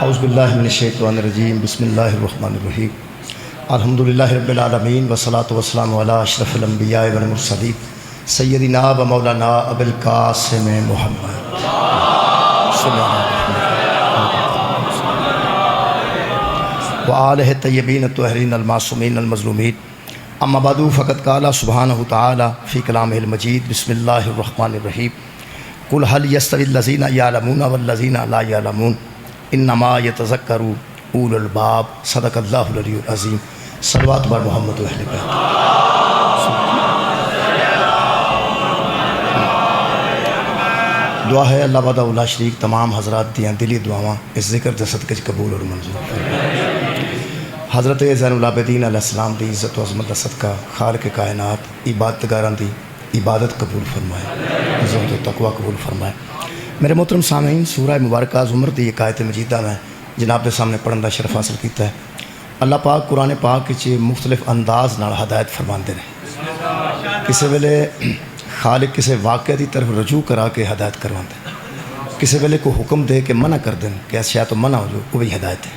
اعوذ باللہ من الشیطان الرجیم بسم اللہ الرحمن الرحیم الحمدللہ رب العالمین والصلاة والسلام علی اشرف الانبیاء والمرسلین سیدنا و مولانا ابو القاسم محمد صلی اللہ علیہ وسلم وآلہ الطیبین الطاہرین المعصومین المظلومین اما بعد فقد قال سبحانہ تعالی فی کلامہ المجید بسم اللہ الرحمن الرحیم قل هل يستوي الذين يعلمون والذين لا يعلمون انما يتذكر اولو الباب صدق اللہ العلی العظیم صلوات بر محمد و اہل بیت۔ دعا ہے اللہ وحدہ لا شریک تمام حضرات دیاں دلی دعاواں اس ذکر دے صدقے قبول اور منظور۔ حضرت زین العابدین علیہ السلام دی عزت و عظمت دا صدقہ خالق کائنات عبادتگاراں دی عبادت قبول فرمائے، زہد و تقوی قبول فرمائے۔ میرے محترم سامعین، سورہ مبارکہ زمر دی ایک آیت مجیدہ میں جناب دے سامنے پڑھن دا شرف حاصل کیتا ہے۔ اللہ پاک قرآن پاک وچ مختلف انداز نال ہدایت فرماندے نے۔ کسی ویلے خالق کسی واقعہ دی طرف رجوع کرا کے ہدایت کرواندے، کسی ویلے کو حکم دے کے منع کر دیں کہ ایسا تو منع ہو جو، وہ بھی ہدایت ہے۔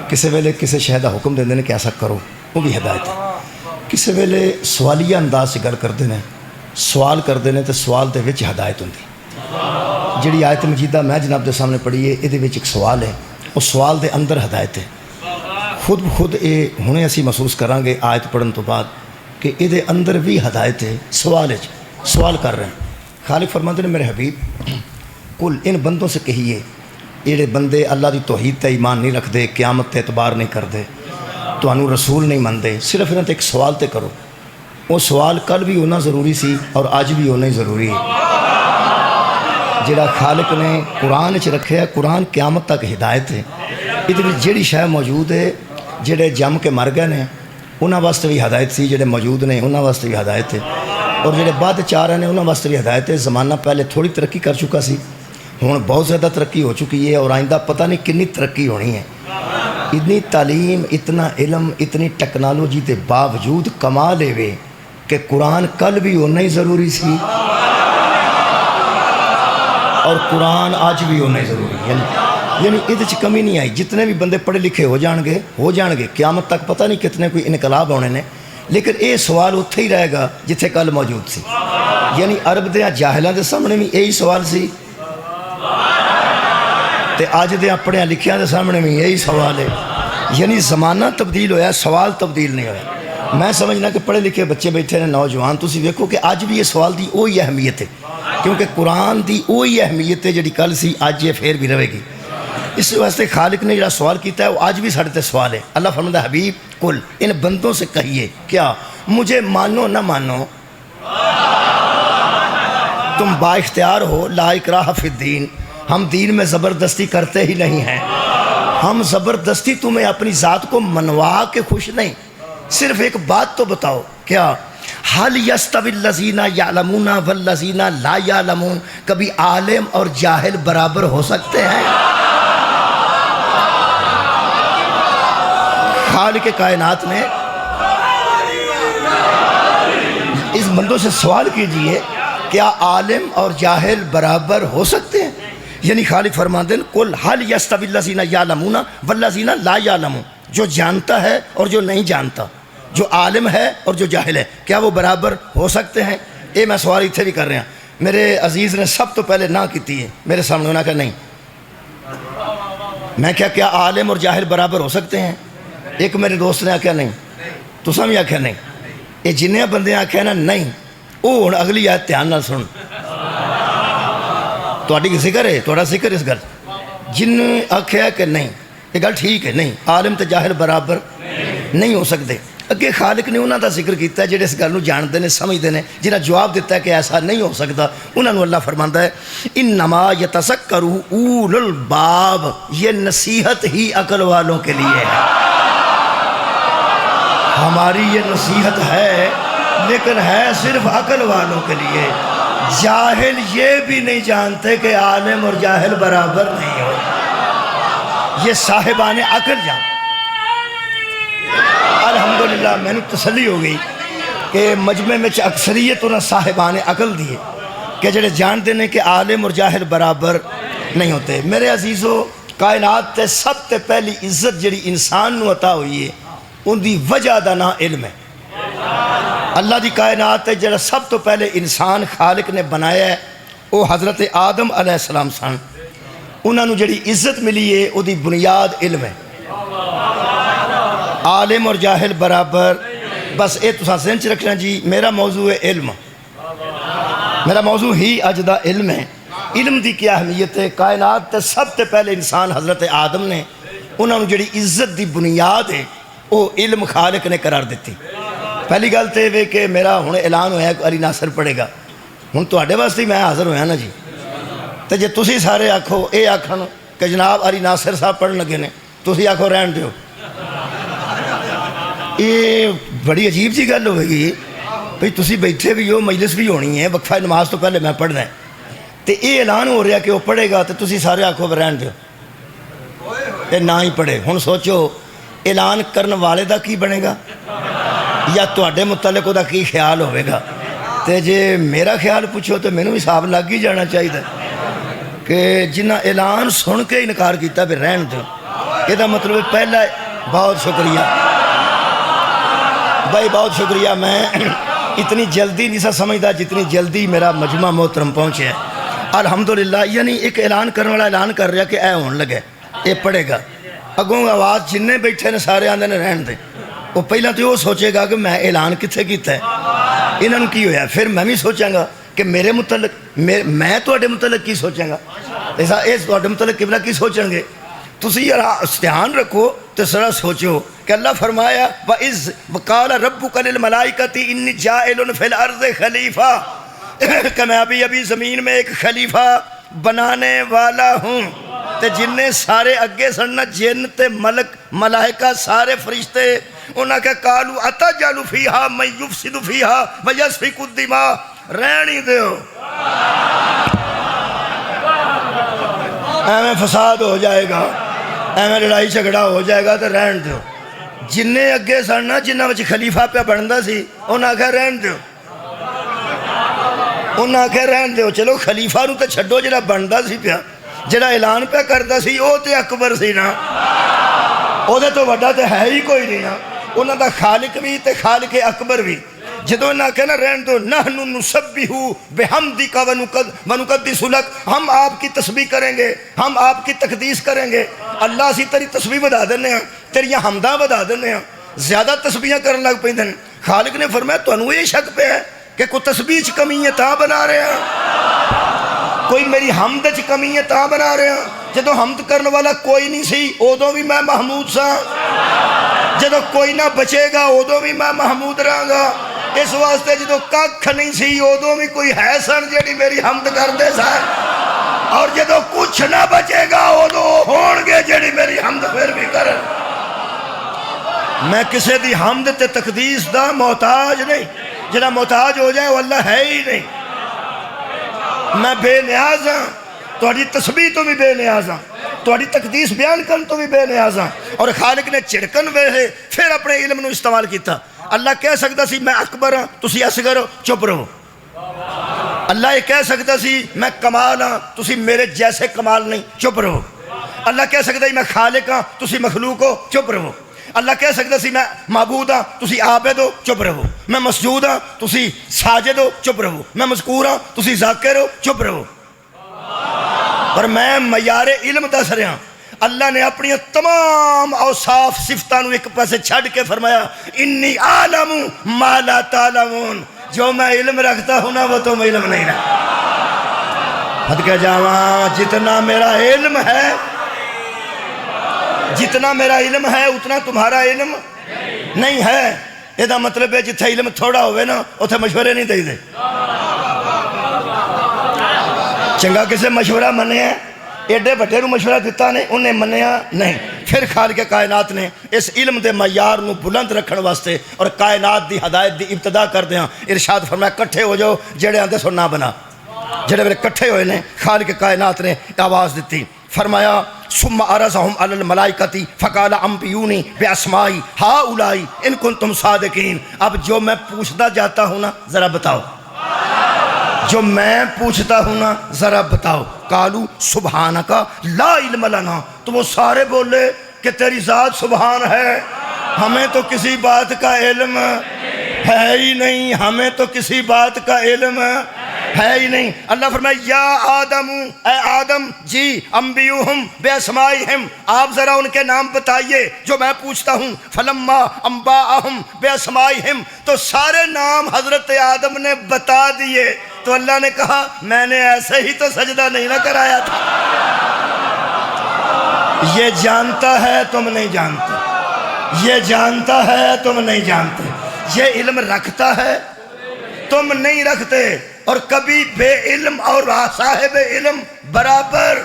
کسی ویلے کسی شے دا حکم دے دیں کہ ایسا کرو، وہ بھی ہدایت ہے۔ کسی ویلے سوالیہ انداز سے گل کردے ہیں، سوال کردے ہیں تو سوال دے وچ ہدایت ہوندی۔ جڑی آیت مجیدہ میں جناب دے سامنے پڑھی ہے، یہ ایک سوال ہے، اس سوال دے اندر ہدایت ہے۔ خود بخود یہ ہنے اسی محسوس کریں گے آیت پڑھن تو بعد کہ یہ اندر بھی ہدایت ہے۔ سوال کر رہے ہیں، خالق فرماتے ہیں میرے حبیب کل ان بندوں سے کہیے جڑے بندے اللہ دی توحید تے ایمان نہیں رکھ دے، قیامت تے اعتبار نہیں کر دے، تو انہوں رسول نہیں مندے، صرف انہوں تے ایک سوال تے کرو۔ وہ سوال کل بھی ہونا ضروری سی اور آج بھی ہونا ہی ضروری ہے۔ جڑا خالق نے قرآن چ رکھے ہے، قرآن قیامت تک ہدایت ہے۔ یہ جڑی شے موجود ہے، جڑے جم کے مر گئے نے انہاں واسطے بھی ہدایت سی، جڑے موجود نے انہاں واسطے بھی ہدایت ہے، اور جڑے بعد چاہ رہے ہیں انہاں واسطے بھی ہدایت ہے۔ زمانہ پہلے تھوڑی ترقی کر چکا سی، ہوں بہت زیادہ ترقی ہو چکی ہے، اور آئندہ پتہ نہیں کنی ترقی ہونی ہے۔ اتنی تعلیم، اتنا علم، اتنی ٹیکنالوجی کے باوجود کمال ہے کہ قرآن کل بھی ہونا ہی ضروری سی اور قرآن آج بھی ہونا ہی ضروری ہے۔ یعنی یہ کمی نہیں آئی۔ جتنے بھی بندے پڑھے لکھے ہو جان گے قیامت تک پتہ نہیں کتنے کوئی انقلاب ہونے نے، لیکن یہ سوال اتھے ہی رہے گا جتھے کل موجود سی۔ یعنی عرب دے جاہلاں دے سامنے بھی یہی سوال سی، تے آج دے پڑھیاں لکھیاں دے سامنے بھی یہی سوال ہے۔ یعنی زمانہ تبدیل ہویا، سوال تبدیل نہیں ہویا۔ میں سمجھنا کہ پڑھے لکھے بچے بیٹھے نے، نوجوان، تسی دیکھو کہ آج بھی یہ سوال دی وہی اہمیت ہے، کیونکہ قرآن دی وہی اہمیت ہے جڑی کل سی، آج یہ پھر بھی رہے گی۔ اس واسطے خالق نے جڑا سوال کیتا ہے وہ آج بھی ساڑھے تے سوال ہے۔ اللہ فرماتا ہے حبیب کل ان بندوں سے کہیے، کیا مجھے مانو نہ مانو، تم با اختیار ہو، لا اکراہ فی الدین، ہم دین میں زبردستی کرتے ہی نہیں ہیں۔ ہم زبردستی تمہیں اپنی ذات کو منوا کے خوش نہیں، صرف ایک بات تو بتاؤ، کیا حل یستوی الذین یعلمون والذین لا یعلمون، کبھی عالم اور جاہل برابر ہو سکتے ہیں؟ خالق کائنات نے اس بندوں سے سوال کیجئے، کیا عالم اور جاہل برابر ہو سکتے ہیں؟ یعنی خالق فرماتے ہیں قل حل یستوی الذین یعلمون والذین لا یعلمون، جو جانتا ہے اور جو نہیں جانتا، جو عالم ہے اور جو جاہل ہے، کیا وہ برابر ہو سکتے ہیں؟ یہ میں سوال اتنے بھی کر رہا ہوں۔ میرے عزیز نے سب تو پہلے نہ کی ہے میرے سامنے، انہوں نے کہا نہیں۔ میں کیا عالم اور جاہل برابر ہو سکتے ہیں؟ ایک میرے دوست نے آکھیا نہیں، تساں بھی آکھیا نہیں۔ یہ جنہیں بندے آکھیا نا نہیں، وہ اگلی آیت دھیان نال سن، تہاڈی ذکر ہے، تہاڈا ذکر اس گل جن آکھیا کہ نہیں، یہ گل ٹھیک ہے، نہیں عالم تے جاہل برابر نہیں ہو سکتے۔ اگے خالق نے انہوں دا ذکر کیتا ہے جڑے اس گل نو جانتے ہیں، سمجھتے ہیں، جنہاں جواب دیتا ہے کہ ایسا نہیں ہو سکتا، انہوں نے اللہ فرماندا ہے انما یتذکر اولو الباب، یہ نصیحت ہی عقل والوں کے لیے ہے۔ ہماری یہ نصیحت ہے لیکن ہے صرف عقل والوں کے لیے۔ جاہل یہ بھی نہیں جانتے کہ عالم اور جاہل برابر نہیں ہو، یہ صاحبان عقل جانتے۔ الحمدللہ میں نے تسلی ہو گئی کہ مجمع میں اکثریت انہیں صاحبان عقل دیے کہ جڑے جان دینے کہ عالم اور جاہل برابر نہیں ہوتے۔ میرے عزیزو، کائنات تے سب تے پہلی عزت جڑی انسان نو عطا ہوئی ہے ان دی وجہ دا نا علم ہے۔ اللہ دی کائنات تے جڑا سب تو پہلے انسان خالق نے بنایا ہے وہ حضرت آدم علیہ السلام سن۔ انہاں نو جڑی عزت ملی ہے وہ دی بنیاد علم ہے۔ عالم اور جاہل برابر، بس اے تساں ذہن چ رکھنا جی میرا موضوع ہے علم، میرا موضوع ہی اج دا علم ہے۔ علم دی کیا اہمیت ہے؟ کائنات تے سب تے پہلے انسان حضرت آدم نے انہاں نو جڑی عزت دی بنیاد ہے وہ علم خالق نے قرار دیتی۔ پہلی گل تے وے کہ میرا ہن اعلان ہویا کہ علی ناصر پڑھے گا، ہن تواڈے واسطے میں حاضر ہویا نا جی، تے جے تسی سارے آکھو اے آکھن کہ جناب علی ناصر صاحب پڑھن لگے نے، تسی آکھو رہن دیو، یہ بڑی عجیب جی گل ہوئے گی بھئی تسی بیٹھے بھی ہو، مجلس بھی ہونی ہے، وقفہ نماز تو پہلے میں پڑھنا ہے تے یہ اعلان ہو رہا کہ وہ پڑھے گا، تو تسی سارے آکھو رہن دیو، یہ نہ ہی پڑھے۔ ہن سوچو اعلان کرن والے دا کی بنے گا یا تواڈے متعلق دا کی خیال ہوئے گا؟ تے جے میرا خیال پوچھو تو مینوں حساب لگ ہی جانا چاہیے کہ جنہ اعلان سن کے انکار کیتا بھی رہن دو، یہ دا مطلب پہلا بہت شکریہ بھائی، بہت شکریہ۔ میں اتنی جلدی نہیں سا سمجھدا جتنی جلدی میرا مجمع محترم پہنچے ہے الحمدللہ۔ یعنی ایک اعلان کرنے والا اعلان کر رہا کہ اے ہون لگے، اے پڑھے گا، اگوں آواز جننے بیٹھے نے سارے آندے نے رہن دے، وہ پہلا تو وہ سوچے گا کہ میں اعلان کتھے کیتا ہے، انہوں نے کی ہویا، پھر میں بھی سوچاں گا کہ میرے متعلق میں تواڈے متعلق کی سوچاں گا، ایسا اس تواڈے متعلق قبلہ کی سوچیں گے۔ تسی دھیان رکھو تو ذرا سوچو کہ اللہ فرمایا وَإِذْ وَقَالَ رَبُّكَ لِلْمَلَائِكَةِ إِنِّي جَاعِلٌ فِي الْأَرْضِ خَلِيفَةً کہ میں ابھی زمین میں ایک خلیفہ بنانے والا ہوں۔ تے جننے سارے اگے سننا جن تے ملک ملائکہ سارے فرشتے انہاں کہ قالوا أَتَجْعَلُ فِيهَا مَن يُفْسِدُ فِيهَا وَيَسْفِكُ الدِّمَاءَ، رہنی دیو، ایویں فساد ہو جائے گا، ایویں لڑائی جھگڑا ہو جائے گا تو رہن دیو۔ جننے اگے سننا جنہ وچ خلیفہ پہ بندا سی انہاں کہ رہن دیو، انہاں کہ رہن دیو۔ چلو خلیفہ نو تے چھڈو، جڑا بندا سی پیا، جڑا اعلان پہ کردا سی او تے اکبر سی نا، او دے تو وڈا تے ہے ہی کوئی نہیں نا، انہاں دا خالق بھی تے خالق اکبر بھی۔ جدو نہ کہنا رہن دو نحن نسبح بحمدک ونقدس لک، ہم آپ کی تسبیح کریں گے، ہم آپ کی تقدیس کریں گے۔ اللہ سی تیری تسبیح بدا دینے ہیں، تیری حمداں بدا دینے ہیں، زیادہ تسبیحاں کرنے لگ پہ دن۔ خالق نے فرمایا تانوں یہ شک پہ ہے کہ کوئی تسبیح چ کمی ہے تا بنا رہے ہیں، کوئی میری حمد چ کمی ہے تا بنا رہے ہیں۔ جدو حمد کرنے والا کوئی نہیں سی ادو بھی میں محمود سا، جدو کوئی نہ بچے گا ادو بھی میں محمود رہاں گا۔ اس واسطے جدو ککھ نہیں سی ادو بھی کوئی ہے سن جیڑی میری حمد کر دے سن، اور جدو کچھ نہ بچے گا ادو ہون گے جیڑی میری حمد پھر بھی کرن۔ میں کسے دی حمد تے تقدیس دا محتاج نہیں، جڑا محتاج ہو جائے وہ اللہ ہے ہی نہیں۔ میں بے نیاز ہاں، تہاڈی تسبیح تو بھی بے نیاز ہاں، تہاڈی تقدیس بیان کرن تو بھی بے نیاز ہاں۔ اور خالق نے چھڑکن ویلے پھر اپنے علم نو استعمال کیتا۔ اللہ کہہ سکتا سی میں اکبر ہاں تسی اصغر ہو، چپ رہو۔ اللہ یہ کہہ سکتا سی میں کمال ہاں تسی میرے جیسے کمال نہیں، چپ رہو۔ اللہ کہہ سکتا سی میں خالق ہاں تسی مخلوق ہو، چپ رہو۔ اللہ کہہ سکتا سی میں معبود ہاں تسی عابد ہو، چپ رہو۔ میں مسجود ہاں تسی ساجد ہو، چپ رہو۔ میں مذکور ہاں تسی ذاکر ہو، چپ رہو۔ پر میں معیار علم دس رہا ہوں۔ اللہ نے اپنی تمام اوصاف صفتانو ایک پاسے چھڑ کے فرمایا انی عالم ما لا تعلمون، جو میں علم رکھتا ہوں نا وہ تم علم نہیں رکھتا۔ حد کہ جاواں جتنا میرا علم ہے، جتنا میرا علم ہے اتنا تمہارا علم نہیں ہے۔ یہ دا مطلب ہے جتھے علم تھوڑا ہوئے نا اتھے مشورے نہیں دے دے۔ چنگا کسے مشورہ منے ہیں، ایڈے بٹے نو مشورہ دیتا نے انہیں منیا نہیں۔ پھر خالق کائنات نے اس علم دے معیار نو بلند رکھن واسطے اور کائنات دی ہدایت دی ابتدا کر دیا ارشاد فرمایا کٹھے ہو جاؤ جڑے آندے سو نہ بنا۔ جڑے میرے کٹھے ہوئے نے خالق کائنات نے آواز دیتی، فرمایا ثم عرضهم علی الملائکتی فقال انبئونی باسمائی ہؤلاء ان کنتم صادقین۔ اب جو میں پوچھتا جاتا ہوں نا ذرا بتاؤ، جو میں پوچھتا ہوں نا ذرا بتاؤ۔ قالوا سبحانک لا علم لنا، تو وہ سارے بولے کہ تیری ذات سبحان ہے، ہمیں تو کسی بات کا علم ہے ہی نہیں، ہمیں تو کسی بات کا علم ہے ہی نہیں۔ اللہ فرمائے یا آدم، اے آدم جی، انبیوہم بے اسمائہم، آپ ذرا ان کے نام بتائیے جو میں پوچھتا ہوں۔ فلما انباءہم بے اسمائہم، تو سارے نام حضرت آدم نے بتا دیے، تو اللہ نے کہا میں نے ایسے ہی تو سجدہ نہیں نہ کرایا تھا، یہ جانتا ہے تم نہیں جانتے، یہ جانتا ہے تم نہیں جانتے، یہ علم رکھتا ہے تم نہیں رکھتے، اور کبھی بے علم اور صاحب علم برابر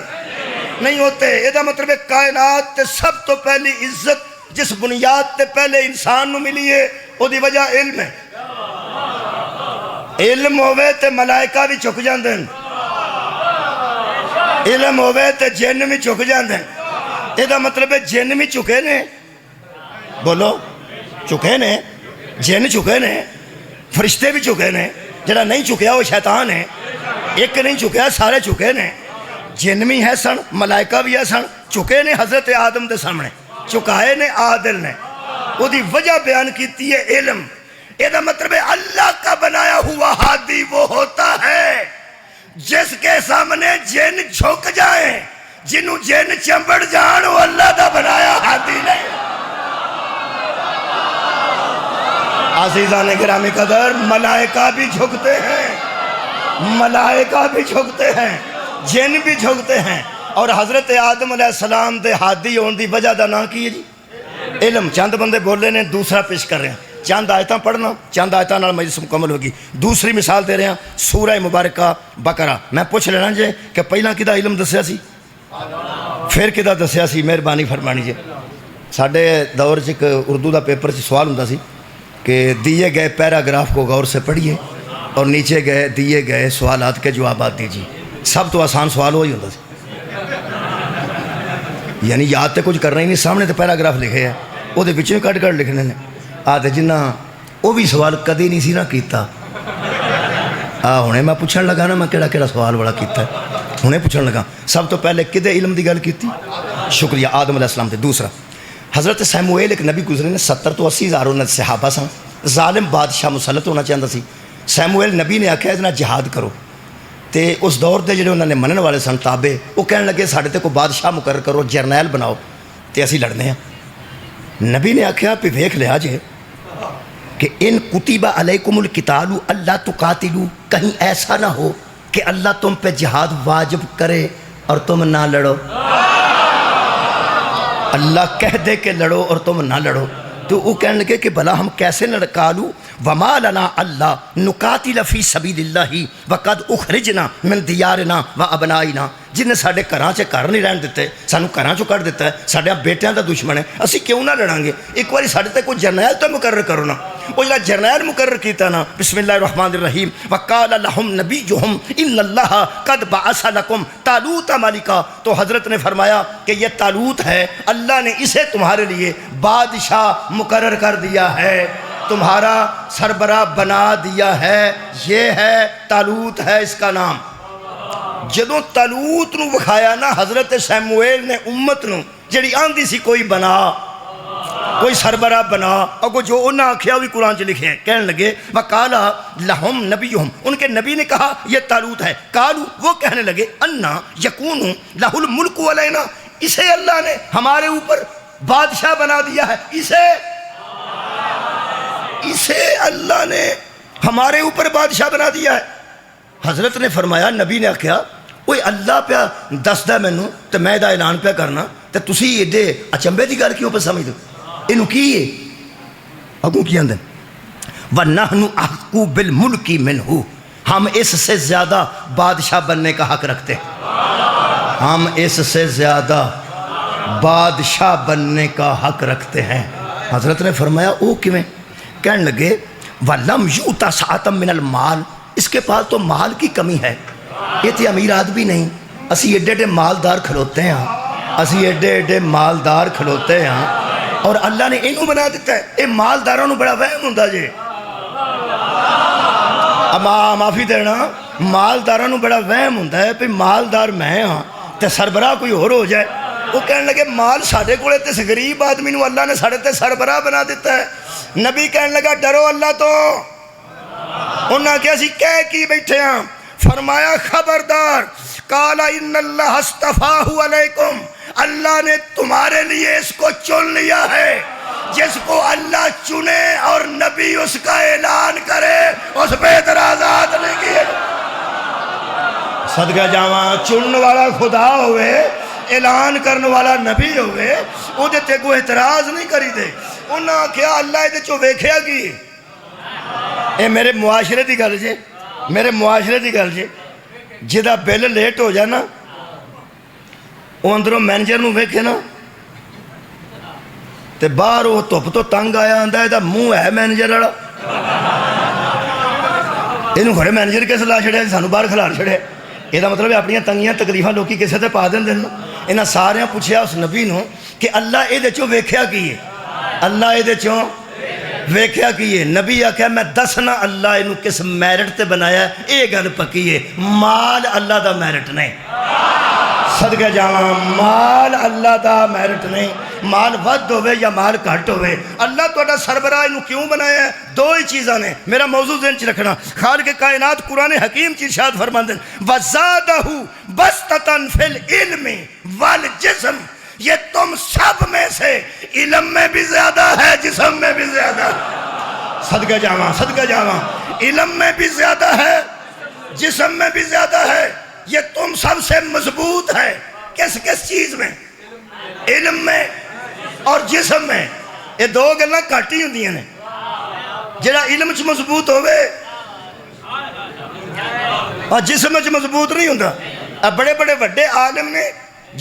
نہیں ہوتے۔ یہ مطلب ہے کائنات تے سب تو پہلی عزت جس بنیاد تے پہلے انسان نو ملی ہے وہ دی وجہ علم ہے۔ علم ہوئے تے ملائکہ بھی چک جاندے ہیں، علم ہوئے تے جن بھی چک جاندے ہیں۔ یہ مطلب ہے جن بھی چکے نے، بولو چکے نے، جن چکے نے، فرشتے بھی چکے نے، جڑا نہیں چکیا وہ شیطان ہے، ایک نہیں چکیا سارے چکے نے، جن بھی ہے سن، ملائکہ بھی ہے سن، چکے نے حضرت آدم دے سامنے، چکائے نے عادل نے، وہ دی وجہ بیان کیتی ہے علم۔ یہ مطلب ہے اللہ کا بنایا ہوا ہادی وہ ہوتا ہے جس کے سامنے جن جھک جائیں، جنہوں جن چمبڑ جان، وہ اللہ دا بنایا ہادی نہیں۔ عزیزان گرامی قدر، ملائکہ بھی جھکتے ہیں، ملائکہ بھی جھکتے ہیں، جن بھی جھکتے ہیں، اور حضرت آدم علیہ السلام دے ہادی ہون دی وجہ دا نام کی ہے جی علم۔ چند بندے بولے نے، دوسرا پیش کر رہے ہیں، چند آیتاں پڑھنا، چند آیتاں نال مجلس مکمل ہوگی۔ دوسری مثال دے رہے ہیں سورہ مبارکہ بقرہ۔ میں پوچھ لینا جی کہ پہلا کدا علم دسیا سی، پھر کدا دسیا سی؟ مہربانی فرمانی جی۔ ساڈے دور چ ایک اردو دا پیپر چ سوال ہوندا سی کہ دیے گئے پیراگراف کو غور سے پڑھیے اور نیچے دیے گئے سوالات کے جوابات دیجیے۔ سب تو آسان سوال وہی ہوتا سی، یعنی یاد تے کچھ کرنا ہی نہیں، سامنے تے پیراگراف لکھے ہیں، وہ دے وچوں کٹ کٹ لکھنے نے۔ آتے جنہ وہ بھی سوال کدی نہیں سی نہ کیتا، ہنے میں پوچھن لگا نا، میں کیڑا سوال بڑا کیتا ہے، ہنے پوچھن لگا۔ سب تو پہلے کدے علم دی گل کیتی؟ شکریہ، آدم علیہ السلام تے۔ دوسرا حضرت سیموئیل ایک نبی گزرے نے، 70 تو 80 ہزار انہاں صحابہ سن، ظالم بادشاہ مسلط ہونا چاہتا سی۔ سیموئیل نبی نے آکھیا اتنا جہاد کرو، تے اس دور دے جڑے انہوں نے منن والے سن تابع، وہ کہنے لگے ساڈے تے کوئی بادشاہ مقرر کرو، جرنیل بناؤ تے اسی لڑنے ہیں۔ نبی نے آکھیا پہ ویکھ لیا جے کہ ان کتب علیکم القتال اللہ تقاتلوا، کہیں ایسا نہ ہو کہ اللہ تم پہ جہاد واجب کرے اور تم نہ لڑو، اللہ کہہ دے کہ لڑو اور تم نہ لڑو۔ تو وہ کہنے لگے کہ بھلا ہم کیسے لڑکالو، وما لنا اللہ نقاتل فی سبیل اللہ وقد اخرجنا من دیارنا و ابنائنا، جن نے ساڑھے کراں چے کر نہیں رہن دیتے، سانو کراں چو کر دیتا ہے، ساڑھے بیٹیاں دا دشمن ہے، اسی کیوں نہ لڑاں گے؟ ایک باری ساڑھے تے کوئی جرنیل تو مقرر کرو نا۔ وہ جڑا جرنیل مقرر کیتا نا، بسم اللہ الرحمن الرحیم، وقال لهم نبیہم ان اللہ قد بعث لکم طالوت ملکا، تو حضرت نے فرمایا کہ یہ طالوت ہے، اللہ نے اسے تمہارے لیے بادشاہ مقرر کر دیا ہے، تمہارا سربراہ بنا دیا ہے، یہ ہے طالوت ہے اس کا نام۔ جدوں طالوت نو وکھایا نا حضرت سیموئیل نے امت نو، جڑی آندی سی کوئی بنا، کوئی سربراہ بنا، اور جو انہاں آکھیا بھی قرآن چ لکھے ہیں، کہنے لگے وَقَالَ لَهُمْ نَبِيُّهُمْ، ان کے نبی نے کہا یہ طالوت ہے۔ قالوا، وہ کہنے لگے اَنَّا يَكُونُ لَهُ الْمُلْكُ عَلَيْنَا، اسے اللہ نے ہمارے اوپر بادشاہ بنا دیا ہے، اسے اللہ نے ہمارے اوپر بادشاہ بنا دیا ہے۔ حضرت نے فرمایا، نبی نے آکھیا اوے اللہ پیا دسدا مینوں تے میں دا اعلان پیا کرنا تے تسی ایڈے اچنبے دی گل کیوں پہ سمجھ دو؟ اینوں کی ہے اگوں کی آندے وَنَحْنُ أَحْقُ بِالْمُلْكِ مِنْهُ، ہم اس سے زیادہ بادشاہ بننے کا حق رکھتے ہیں، ہم اس سے زیادہ بادشاہ بننے کا حق رکھتے ہیں۔ حضرت نے فرمایا او کیویں؟ کہنے لگے وَلَمْ يُؤْتَ سَعَةً مِنَ الْمَالِ، اس کے پاس تو مال کی کمی ہے، یہ تھی امیر آدمی نہیں، اسی ایڈے ایڈے مالدار کھلوتے ہیں، اسی ایڈے ایڈے مالدار کھلوتے ہیں، اور اللہ نے انہوں بنا دیتا ہے۔ اے مالداروں نے بڑا وہم ہوندا جے، اما معافی دینا، مالداراں نوں بڑا وہم ہوندا ہے کہ مالدار میں ہاں تے سربراہ کوئی اور ہو جائے. وہ کہنے لگے مال ساڑھے کولے تے اس غریب آدمی نوں اللہ نے ساڑھے تے سربراہ بنا دیتا ہے. نبی کہنے لگا ڈرو اللہ تو. انہاں کیا سی کہہ کی بیٹھے ہیں. فرمایا خبردار. قال ان اللہ اصطفاہ علیکم, اللہ نے تمہارے لیے اس کو چن لیا ہے. جس کو اللہ چنے اور نبی اس کا اعلان کرے اس پہ اعتراضات نہیں کیے. صدقہ جاواں چنن والا خدا ہوئے, اعلان کرنے والا نبی ہوئے, وہ تے کوئی اعتراض نہیں کری دے. انہاں کیا اللہ دے چو ویکھیا کی. اے میرے معاشرے دی گل جے, میرے معاشرے دی گل جے. جدا بل لیٹ ہو جانا وہ اندروں مینیجر نو ویکھے نا تے باہر وہ دھوپ تو تنگ آیا آندا ہے دا منہ ہے مینیجر والا. اینوں گھڑے مینیجر کس لا چھڑیا سانو باہر کھلار چھڑیا. یہ مطلب ہے اپنی تنگیاں تکلیفاں لوکی کسے تے پا دیں دن. انہاں سارے پوچھیا اس نبی نو کہ اللہ اے دے چوں ویکھیا کی ہے, اللہ اے دے چوں ویکھیا کی ہے. نبی آکھیا میں دسنا اللہ انہوں کس میرٹ تے بنایا ہے. اے گل پکی ہے, مال اللہ دا میرٹ نہیں. صدقہ جاواں مال اللہ دا میرٹ نہیں. مال ود ہوئے یا مال گھٹ ہوئے, اللہ تہاڈا سربراہ انہوں کیوں بنایا ہے؟ دو ہی چیزاں نے. میرا موضوع ذہن چ رکھنا. خالق کائنات قرآن حکیم چ ارشاد فرماندے وَزَادَهُ بَسْطَةً فِي الْعِلْمِ وَالْجِسْمِ, یہ تم سب میں سے علم میں بھی زیادہ ہے, جسم میں بھی زیادہ ہے. صدقہ جاواں, صدقہ جاواں. علم میں بھی زیادہ ہے, جسم میں بھی زیادہ ہے. یہ تم سب سے مضبوط ہے. کس کس چیز میں؟ علم میں اور جسم میں. یہ دو گلاں گھٹ ہی ہوندیاں نے. جڑا علم چ مضبوط ہوئے اور جسم چ مضبوط نہیں ہوندا. بڑے بڑے وڈے عالم نے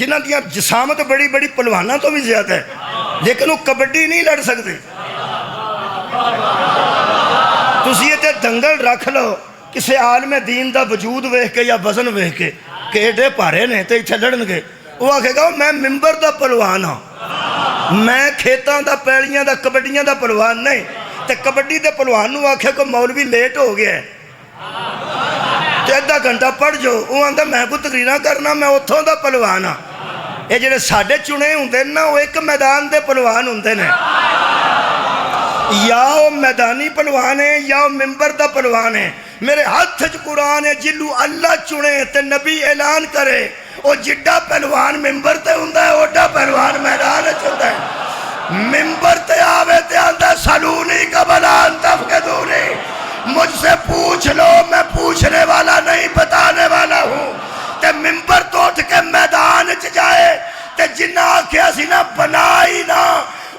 جنہاں دیا جسامت بڑی بڑی پلوانہ تو بھی زیادہ ہے, لیکن وہ کبڈی نہیں لڑ سکتے. تسی یہ تے دنگل رکھ لو کسے عالم دین دا وجود ویکھ کے یا وزن ویکھ کے کہ ایڈے پارے نے تے اتھے لڑن گے. وہ آکھے گا میں ممبر دا پلوان ہاں, میں کھیتاں دا پیڑیاں دا کبڈیاں دا پلوان نہیں. تے کبڈی دے پلوان نو آکھے کو مولوی لیٹ ہو گیا ہے تے ادھا گھنٹہ پڑھ جو, وہ آندہ میں کو تقریرہ کرنا, میں اتھوں دا پلوان ہاں. یہ جڑے ساڑھے چنے ہوندے نا وہ ایک میدان دے پلوان ہوندے نے. یا وہ میدانی پلوان ہے یا وہ ممبر دا پلوان ہے. میرے ہاتھ چ قرآن ہے جلو اللہ چنے تے نبی اعلان کرے وہ جڈا پہلوان ممبر تے ہوندا ہے, اوڈا پہلوان میدان وچ ہوندا ہے. ممبر تے آوے تے آندا سلونی قبل ان تفقدونی, مجھ سے پوچھ لو میں پوچھنے والا نہیں بتانے والا ہوں. تے ممبر تو اٹھ کے میدان چ جائے تے جنہ آکھیا سی نا بنائی نا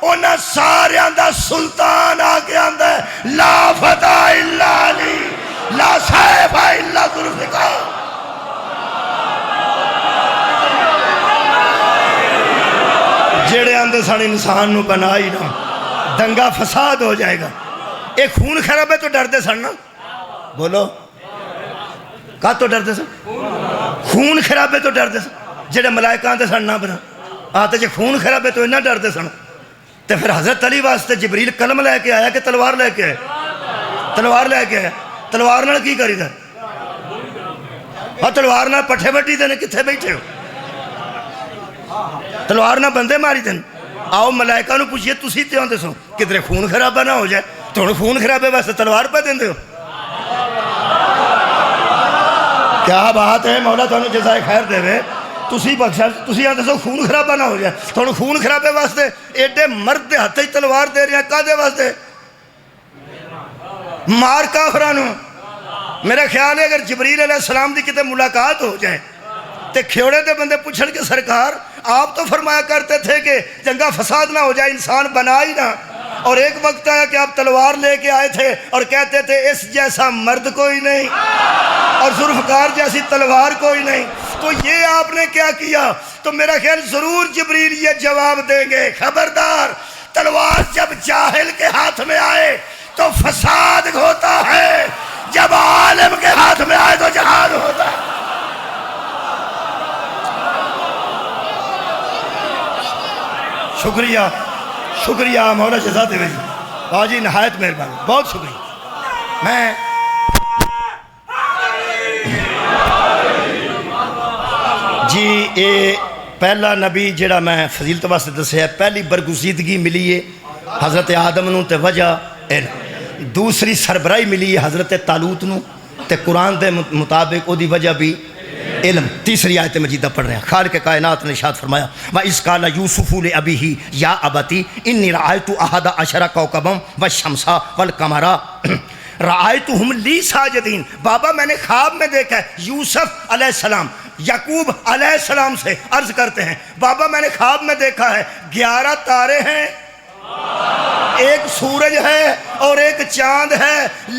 انہاں سارے آندا سلطان آکے آندا ہے لا فتح الا علی لا سیف الا ذوالفقار. جڑے آندے سن انسان نو بنائی نا دنگا فساد ہو جائے گا. ایک خون خراب ہے تو ڈر دے سن نا, بولو کہاں تو ڈر دے سن؟ خون خراب ہے تو ڈر دے سن. جڑے ملائکہ آندے سن نہ بنا آتے جے خون خراب ہے تو انہاں ڈر دے سن. تے پھر حضرت علی واسطے جبریل قلم لے کے آیا کہ تلوار لے کے آئے؟ تلوار لے کے آیا. تلوار نال کی کری دا؟ ہاں تلوار نال پٹھے بٹی دینے, کتھے بیٹھے ہو؟ تلوار نہ بندے ماری دن. آؤ ملائکہ نو پوچھئے تسی تے ہوندے سو کدھرے خون خرابہ نہ ہو جائے, تو خون خرابے واسطے تلوار پہ دیں دے ہو. کیا بات ہے, مولا تو انہوں جزائے خیر دے وے. تسی بخشا تسی آندے سو خون خرابہ نہ ہو جائے, تو خون خرابے واسطے ایڈے مرد دے ہاتھ تلوار دے رہے ہیں کا دے واسطے؟ مار کافرانو. میرا خیال ہے اگر جبریل علیہ السلام دی کتے ملاقات ہو جائے تے کھیوڑے دے بندے پوچھن کے سرکار آپ تو فرمایا کرتے تھے کہ جنگا فساد نہ ہو جائے, انسان بنا ہی نہ, اور ایک وقت آیا کہ آپ تلوار لے کے آئے تھے اور کہتے تھے اس جیسا مرد کوئی نہیں اور ذوالفقار جیسی تلوار کوئی نہیں. تو یہ آپ نے کیا کیا؟ تو میرا خیال ضرور جبریل یہ جواب دیں گے خبردار, تلوار جب جاہل کے ہاتھ میں آئے تو فساد ہوتا ہے, جب عالم کے ہاتھ میں آئے تو جہاد ہوتا ہے. شکریہ شکریہ مولا جزا دے بھائی, باجی نہایت مہربانی, بہت شکریہ. میں جی یہ پہلا نبی جڑا میں فضیلت واسطے دسیا پہلی برگزیدگی ملی ہے حضرت آدم نو تے وجہ علم، دوسری سربراہی ملی ہے حضرت طالوت نو تے قرآن دے مطابق او دی وجہ بھی علم۔ تیسری آیت مجیدہ پڑھ رہے ہیں، خالق کائنات نے ارشاد فرمایا وَإِذْ قَالَ يُوسُفُ لِأَبِيهِ يَا أَبَتِ إِنِّي رَأَيْتُ أَحَدَ عَشَرَ كَوْكَبًا وَالشَّمْسَ وَالْقَمَرَ رَأَيْتُهُمْ لِي سَاجِدِينَ۔ بابا میں نے خواب میں دیکھا ہے، یوسف علیہ السلام یعقوب علیہ السلام سے عرض کرتے ہیں بابا میں نے خواب میں دیکھا ہے 11 تارے ہیں، ایک سورج ہے اور ایک چاند ہے،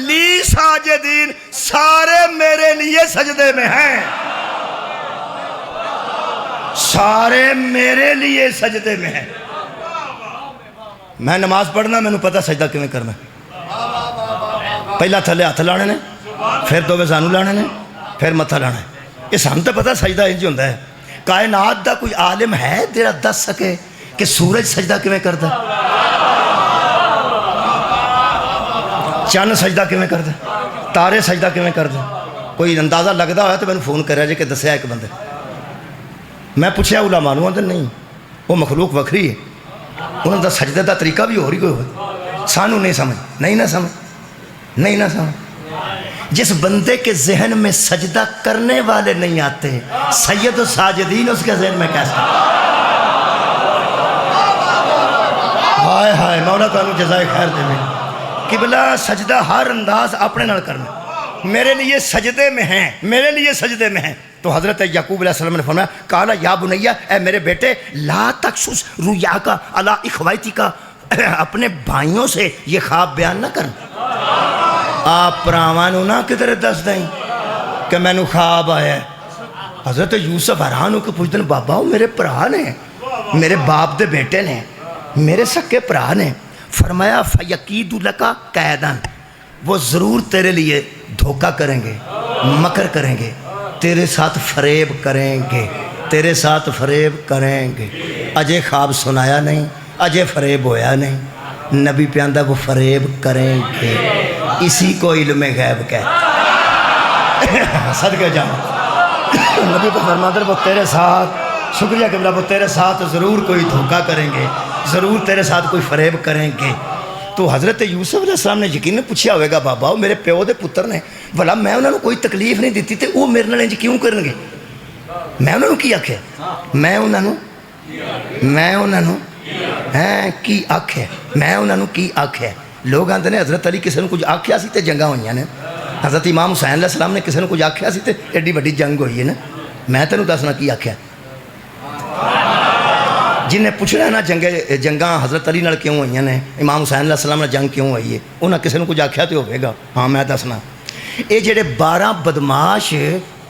لی ساجدین، سارے میرے لیے سجدے میں ہیں، سارے میرے لیے سجدے میں ہیں۔ میں نماز پڑھنا میں نے پتا سجدہ کیوں کرنا، پہلا تھلے ہاتھ لانے نے، پھر دوویں زانو لانے نے، پھر متھا لانا ہے۔ یہ سان تو پتا سجدہ انج ہوندا ہے۔ کائنات دا کوئی عالم ہے جڑا دس سکے کہ سورج سجدہ کیوں کردا، چند سجدہ کیوں کردا، تارے سجدہ کیوں کردا؟ کوئی اندازہ لگتا ہوا تو میں نے فون کریا جی کہ دسیا ایک بندے، میں پوچھا علماء نوں، نہیں وہ مخلوق وکھری ہے، انہوں دا سجدے دا طریقہ بھی ہو رہی کوئی ہوئے، سانوں نہیں سمجھ، نہیں نہ سمجھ۔ جس بندے کے ذہن میں سجدہ کرنے والے نہیں آتے، سید الساجدین اس کے ذہن میں کیسا؟ ہائے ہائے مولا تعالیٰ جزائے خیر دے میں قبلہ سجدہ ہر انداز اپنے نال کرنا، میرے لیے سجدے میں ہیں، میرے لیے سجدے میں ہیں۔ تو حضرت یعقوب علیہ السلام نے فرمایا قال یا بنیہ، اے میرے بیٹے لا تقصص رؤیاک علی اخواتک، اپنے بھائیوں سے یہ خواب بیان نہ کرنا، آپ پراوانوں نہ کدھر دس دیں کہ میں نو خواب آیا ہے۔ حضرت یوسف حیران ہو کے پوچھتے ہیں بابا وہ میرے پرا نے، میرے باپ دے بیٹے نے، میرے سکے پرا نے۔ فرمایا فَيَكِيدُ لَكَ كَيْدًا، وہ ضرور تیرے لیے دھوکہ کریں گے، مکر کریں گے، تیرے ساتھ فریب کریں گے، تیرے ساتھ فریب کریں گے۔ اجے خواب سنایا نہیں، اجے فریب ہویا نہیں، نبی پیاندہ وہ فریب کریں گے، اسی کو علم غیب کہتے ہیں۔ صدقے جاؤں نبی کو فرماتے ہیں وہ تیرے ساتھ، شکریہ قبلہ، وہ تیرے ساتھ ضرور کوئی دھوکہ کریں گے، ضرور تیرے ساتھ کوئی فریب کریں گے۔ تو حضرت یوسف علیہ السلام نے یقین پوچھا ہوئے گا بابا وہ میرے پیو دے پتر نے، بھلا میں انہوں نے کوئی تکلیف نہیں دیتی تے وہ میرے نال انج کیوں کرن گے؟ میں انہوں نے کی آکھیا، میں انہوں کی آکھیا، میں انہوں نے کی آکھیا۔ لوگ آتے ہیں حضرت علی کسی نے کچھ آکھیا سی تے جنگاں ہوئیاں نے، حضرت امام حسین علیہ السلام نے کسی نے کچھ آکھیا سی تے ایڈی بڑی جنگ ہوئی ہے نا۔ میں تینوں دسنا کی آکھیا، جنہیں پوچھنا ہے نا جنگاں حضرت علی نال کیوں ہوئی ہیں، امام حسین علیہ السلام نے جنگ کیوں ہوئی ہے، انہاں کسی نے کچھ آکھیا تو ہوئے گا، ہاں میں دسنا۔ یہ جڑے 12 بدماش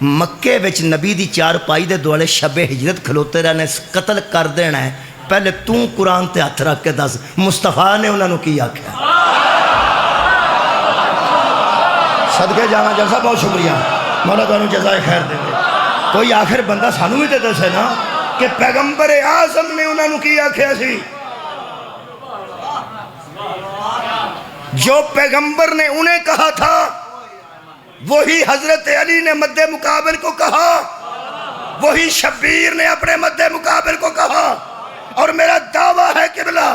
مکے وچ نبی دی چارپائی دے دوالے شب ہجرت کھلوتے رہنے، قتل کر دینا ہے، پہلے تو قرآن تے ہاتھ رکھ کے دس مصطفیٰ نے انہوں نے کی آکھیا؟ صدقے جانا جلسہ بہت شکریہ، مولا تعالیٰ جزائے خیر دے دے۔ کوئی آخر بندہ سانوں بھی تے دسے نا کہ پیغمبر اعظم نے انہوں نے کی آکھیا سی، جو پیغمبر نے انہیں کہا تھا وہی حضرت علی نے مد مقابل کو کہا، وہی شبیر نے اپنے مد مقابل کو کہا۔ اور میرا دعویٰ ہے قبلہ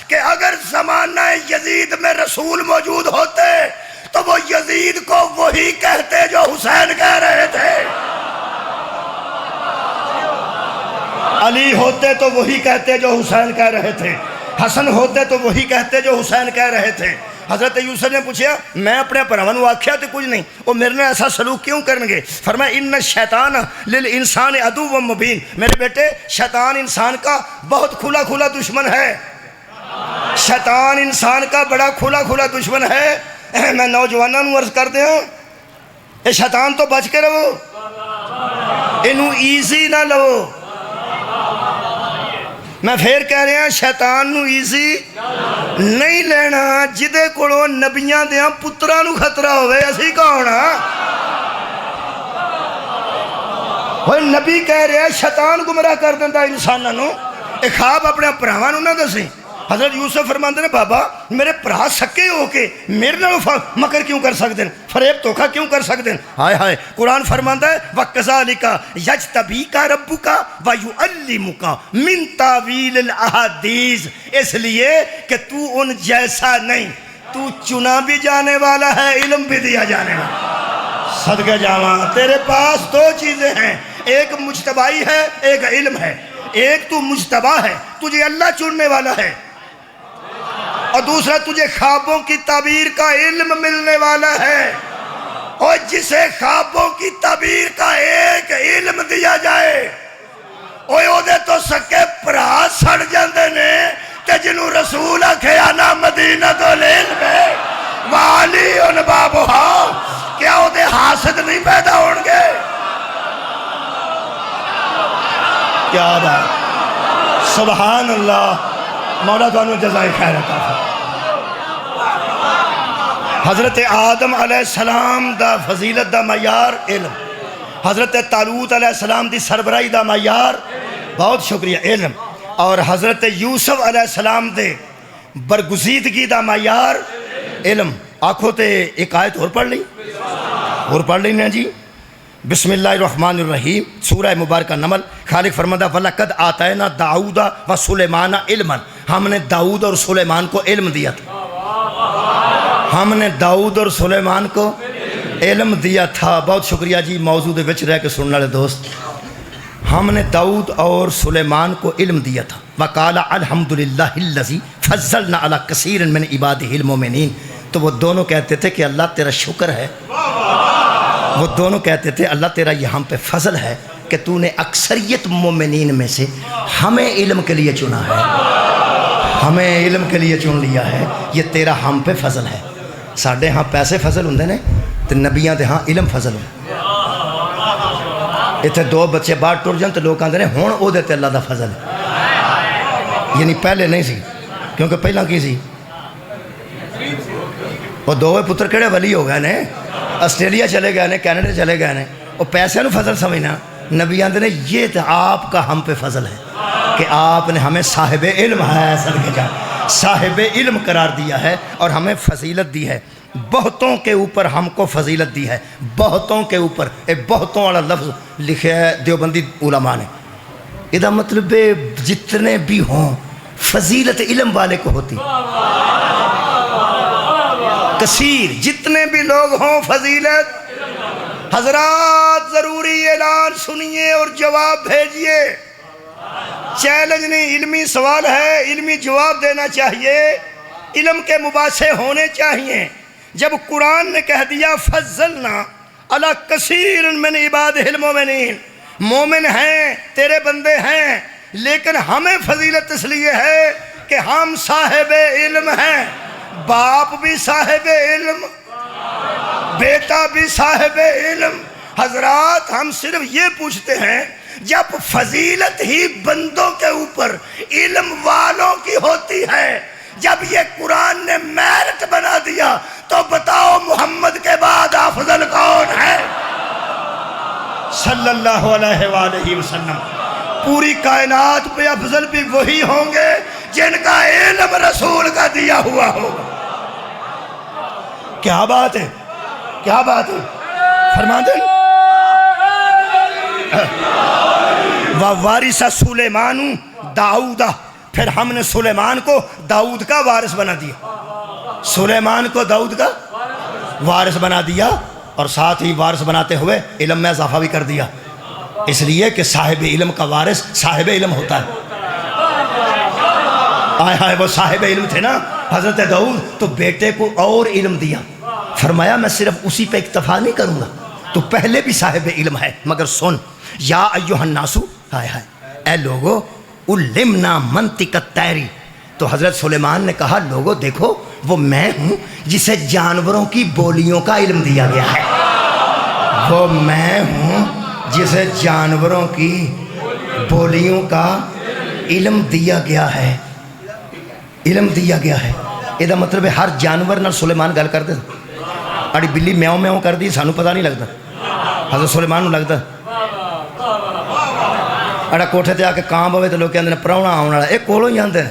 کہ اگر زمانہ یزید میں رسول موجود ہوتے تو وہ یزید کو وہی کہتے جو حسین کہہ رہے تھے، علی ہوتے تو وہی کہتے جو حسین کہہ رہے تھے، حسن ہوتے تو وہی کہتے جو حسین کہہ رہے تھے۔ حضرت یوسف نے پوچھا میں اپنے پراوانوں آکھیا تو کچھ نہیں، وہ میرے نے ایسا سلوک کیوں کرنگے؟ فرمایا ان الشیطان للانسان عدو مبین، میرے بیٹے شیطان انسان کا بہت کھلا کھلا دشمن ہے، شیطان انسان کا بڑا کھلا کھلا دشمن ہے۔ میں نوجوانوں نوں عرض کر دیا اے شیطان تو بچ کے رہو، انہوں ایزی نہ لو۔ میں پھر کہہ رہا شیطان نو ایزی نہیں لینا، جدے کولوں نبیاں دیاں پتراں نو خطرہ ہوئے اسی کون ہاں؟ وہ نبی کہہ رہے شیطان گمراہ کر دیندہ انساناں نو، ایک خواب اپنے پراواں نو نہ دسی۔ حضرت یوسف فرماندے نے بابا میرے بھرا سکے ہو کے میرے نال مکر کیوں کر سکتے ہیں، فریب دھوکا کیوں کر سکتے ہیں؟ ہائے ہائے، قرآن فرماندا ہے وَكَذَلِكَ يَجْتَبِيكَ رَبُّكَ وَيُعَلِّمُكَ مِن تَأْوِيلِ الْأَحَادِيثِ، اس لیے کہ تو ان جیسا نہیں، تو چنا بھی جانے والا ہے، علم بھی دیا جانے والا۔ صدقہ جاواں، تیرے پاس دو چیزیں ہیں، ایک مجتبائی ہے، ایک علم ہے۔ ایک تو مجتبا ہے، تجھے اللہ چننے والا ہے، اور دوسرا تجھے خوابوں کی تعبیر کا علم ملنے والا ہے۔ اور جسے خوابوں کی تعبیر کا ایک علم دیا جائے اوے او دے تو سکے پرا سڑ جاندے نے، تے جنوں رسول آکھے انا مدینہ العلم والی ان بابہا، کیا او دے حاسد نہیں پیدا ہون گے؟ کیا بات، سبحان اللہ، مولا دونوں جزائے خیر عطا فرمائے۔ حضرت آدم علیہ السلام دا فضیلت دا معیار علم، حضرت طالوت علیہ السلام دی سربراہی دا معیار بہت شکریہ علم، اور حضرت یوسف علیہ السلام دے برگزیدگی دا معیار علم۔ آنکھوں تے ایک آیت اور پڑھ لیں، اور پڑھ لیں نا جی، بسم اللہ الرحمن الرحیم، سورہ مبارکہ نمل۔ خالق فرماتا وَلَقَدْ آتَيْنَا دَاؤُدَ وَسُلَيْمَانَ عِلْمًا، ہم نے داؤد اور سلیمان کو علم دیا تھا، ہم نے داؤد اور سلیمان کو علم دیا تھا۔ بہت شکریہ جی، موضوع دے وچ رہ کے سننے والے دوست، ہم نے داؤد اور سلیمان کو علم دیا تھا۔ وَقَالَ الْحَمْدُ لِلَّهِ الَّذِي فَضَّلْنَا عَلَىٰ كَثِيرٍ مِّنْ عِبَادِهِ الْمُؤْمِنِينَ، تو وہ دونوں کہتے تھے کہ اللہ تیرا شکر ہے، وہ دونوں کہتے تھے اللہ تیرا یہ ہم پہ فضل ہے کہ تو نے اکثریت مومنین میں سے ہمیں علم کے لیے چنا ہے، ہمیں علم کے لیے چن لیا ہے، یہ تیرا ہم پہ فضل ہے۔ ساڑھے ہاں پیسے فضل ہوندے نے، تو نبیاں دے ہاں علم فضل ہوں۔ اتھے دو بچے باہر ٹر جان تو لوگ آندے نے ہون او دیتے اللہ دا فضل ہے، یعنی پہلے نہیں سی، کیونکہ پہلا کی سی، وہ دووے پتر کڑے ولی ہو گئے نے، آسٹریلیا چلے گئے نے، کینیڈا چلے گئے نے، وہ پیسے نو فضل سمجھنا، نبی آندے نے یہ تو آپ کا ہم پہ فضل ہے کہ آپ نے ہمیں صاحب علم ہے، صدقے جا صاحب علم قرار دیا ہے اور ہمیں فضیلت دی ہے، بہتوں کے اوپر ہم کو فضیلت دی ہے، بہتوں کے اوپر۔ ایک بہتوں والا لفظ لکھے ہے دیوبندی علماء نے، یہ مطلب جتنے بھی ہوں فضیلت علم والے کو ہوتی، کثیر جتنے بھی لوگ ہوں فضیلت۔ حضرات ضروری اعلان سنیے اور جواب بھیجئے، چیلنج نہیں، علمی سوال ہے، علمی جواب دینا چاہیے، علم کے مباحثے ہونے چاہیے۔ جب قرآن نے کہہ دیا فضلنا علی کثیر من عبادہ المؤمنین، مومن ہیں تیرے بندے ہیں، لیکن ہمیں فضیلت اس لیے ہے کہ ہم صاحب علم ہیں، باپ بھی صاحب علم، بیٹا بھی صاحب علم۔ حضرات ہم صرف یہ پوچھتے ہیں جب فضیلت ہی بندوں کے اوپر علم والوں کی ہوتی ہے، جب یہ قرآن نے میرٹ بنا دیا تو بتاؤ محمد کے بعد افضل کون ہے؟ صلی اللہ علیہ وآلہ وسلم۔ پوری کائنات پہ افضل بھی وہی ہوں گے جن کا علم رسول کا دیا ہوا ہوگا۔ کیا بات ہے، کیا بات ہے، فرما دیں۔ وَوَارِثَ سُلَيْمَانُ دَاؤُدَ، پھر ہم نے سلیمان کو داؤد کا وارث بنا دیا، سلیمان کو داؤد کا وارث بنا دیا، اور ساتھ ہی وارث بناتے ہوئے علم میں اضافہ بھی کر دیا، اس لیے کہ صاحب علم کا وارث صاحب علم ہوتا ہے۔ آئے ہائے، وہ صاحب علم تھے نا حضرت داؤد، تو بیٹے کو اور علم دیا، فرمایا میں صرف اسی پہ اکتفا نہیں کروں گا، تو پہلے بھی صاحب علم ہے، مگر سن، یا ایہا الناس، ہائے ہائے اے لوگو، علمنا منطق الطیر، تو حضرت سلیمان نے کہا لوگو دیکھو وہ میں ہوں جسے جانوروں کی بولیوں کا علم دیا گیا ہے، وہ میں ہوں جسے جانوروں کی بولیوں کا علم دیا گیا ہے، علم دیا گیا ہے۔ یہ مطلب ہے ہر جانور نہ سلیمان گل کرتے تھے، اڑی بلی میاؤں میاؤں کر دی سانو پتہ نہیں لگتا، حضرت سلیمان نو لگتا، اڑا کوٹھے تے آ کے کان بوے تو لوگ کہندے نے پراؤنا آن والا، اے کولوں ہی آندے نے،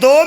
2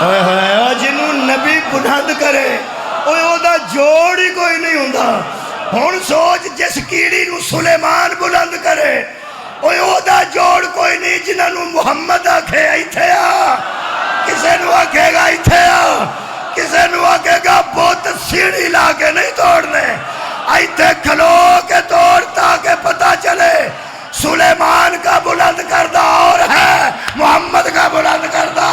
جنوں نبی بلند کرے او دا جوڑ ہی کوئی نہیں ہوندا. ہن سوچ جس کیڑی نو سلیمان بلند کرے او دا جوڑ کوئی نہیں جنہاں نو محمد آکھے ایتھے آ. کسے نو آکھے گا ایتھے آ, کسے نو آکھے گا بہت سیڑھی لا کے نہیں توڑنے, ایتھے کھلو کے توڑ تاکہ پتہ چلے سلیمان کا بلند کردہ اور ہے, محمد کا بلند کردہ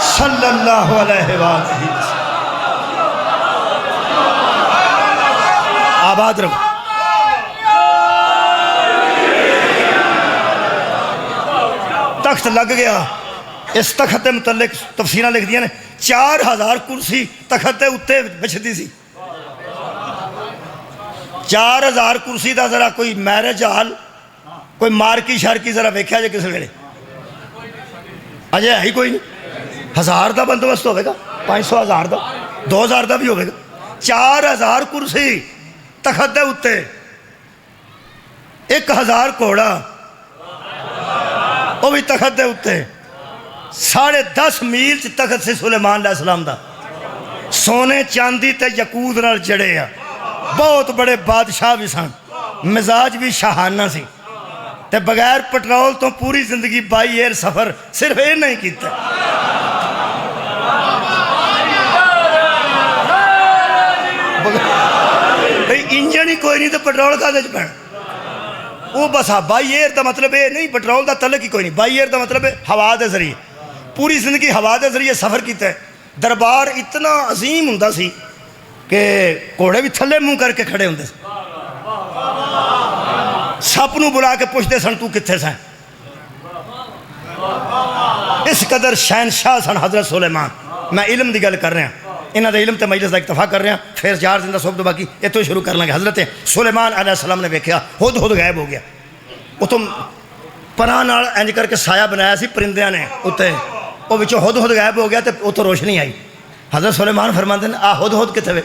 صلی اللہ علیہ وآلہ وسلم. آباد رہو. تخت لگ گیا. اس تخت کے متعلق تفسیریں لکھ دیا نے 4000 کرسی تخت کے اتنے بچھتی سی. 4000 کرسی دا ذرا کوئی میرج ہال کوئی مارکی شارکی ذرا ویکھیا جے کس ویلے اجے ہے ہی کوئی نہیں. 1000 دا بندوبست ہوئے گا, 500 1000 دا 2000 دا بھی ہوئے گا. 4000 کرسی تخت دے اتے, 1000 گھوڑا وہ بھی تخت دے اتے. 10.5 میل تخت سے سلیمان علیہ السلام دا سونے چاندی تے یقوت نال جڑے آ. بہت بڑے بادشاہ بھی سن, مزاج بھی شاہانہ سی, تے بغیر پٹرول تو پوری زندگی بائی ایئر سفر صرف یہ نہیں کیتا. انجن ہی کوئی نہیں تو پٹرول کا دے پہن وہ بس. بائی ایئر دا مطلب ہے نہیں, پٹرول دا تعلق ہی کوئی نہیں. بائی ایئر دا مطلب ہے ہوا دے ذریعے, پوری زندگی ہوا دے ذریعے سفر کیتا ہے. دربار اتنا عظیم ہوندا سی کہ گھوڑے بھی تھلے منہ کر کے کھڑے ہوندے. سپ نو بلا کے پوچھتے سن تو کتھے سن. اس قدر شہنشاہ سن حضرت سلیمان. میں علم دی گل کر رہا ہوں, انہاں دے علم تے مجلس دا اکتفا کر رہے ہیں. پھر 4 دن دا صبح تو باقی یہ تو شروع کر لیں گے. حضرت سلیمان علیہ السلام نے ویکھیا خود غائب ہو گیا. وہ تو پناہ نال انج کر کے سایہ بنایا سی پرندیاں نے اتنے, وہ وچوں خود غائب ہو گیا تے اتوں روشنی آئی. حضرت سلیمان فرماندے ہیں آ خود کتنے وے.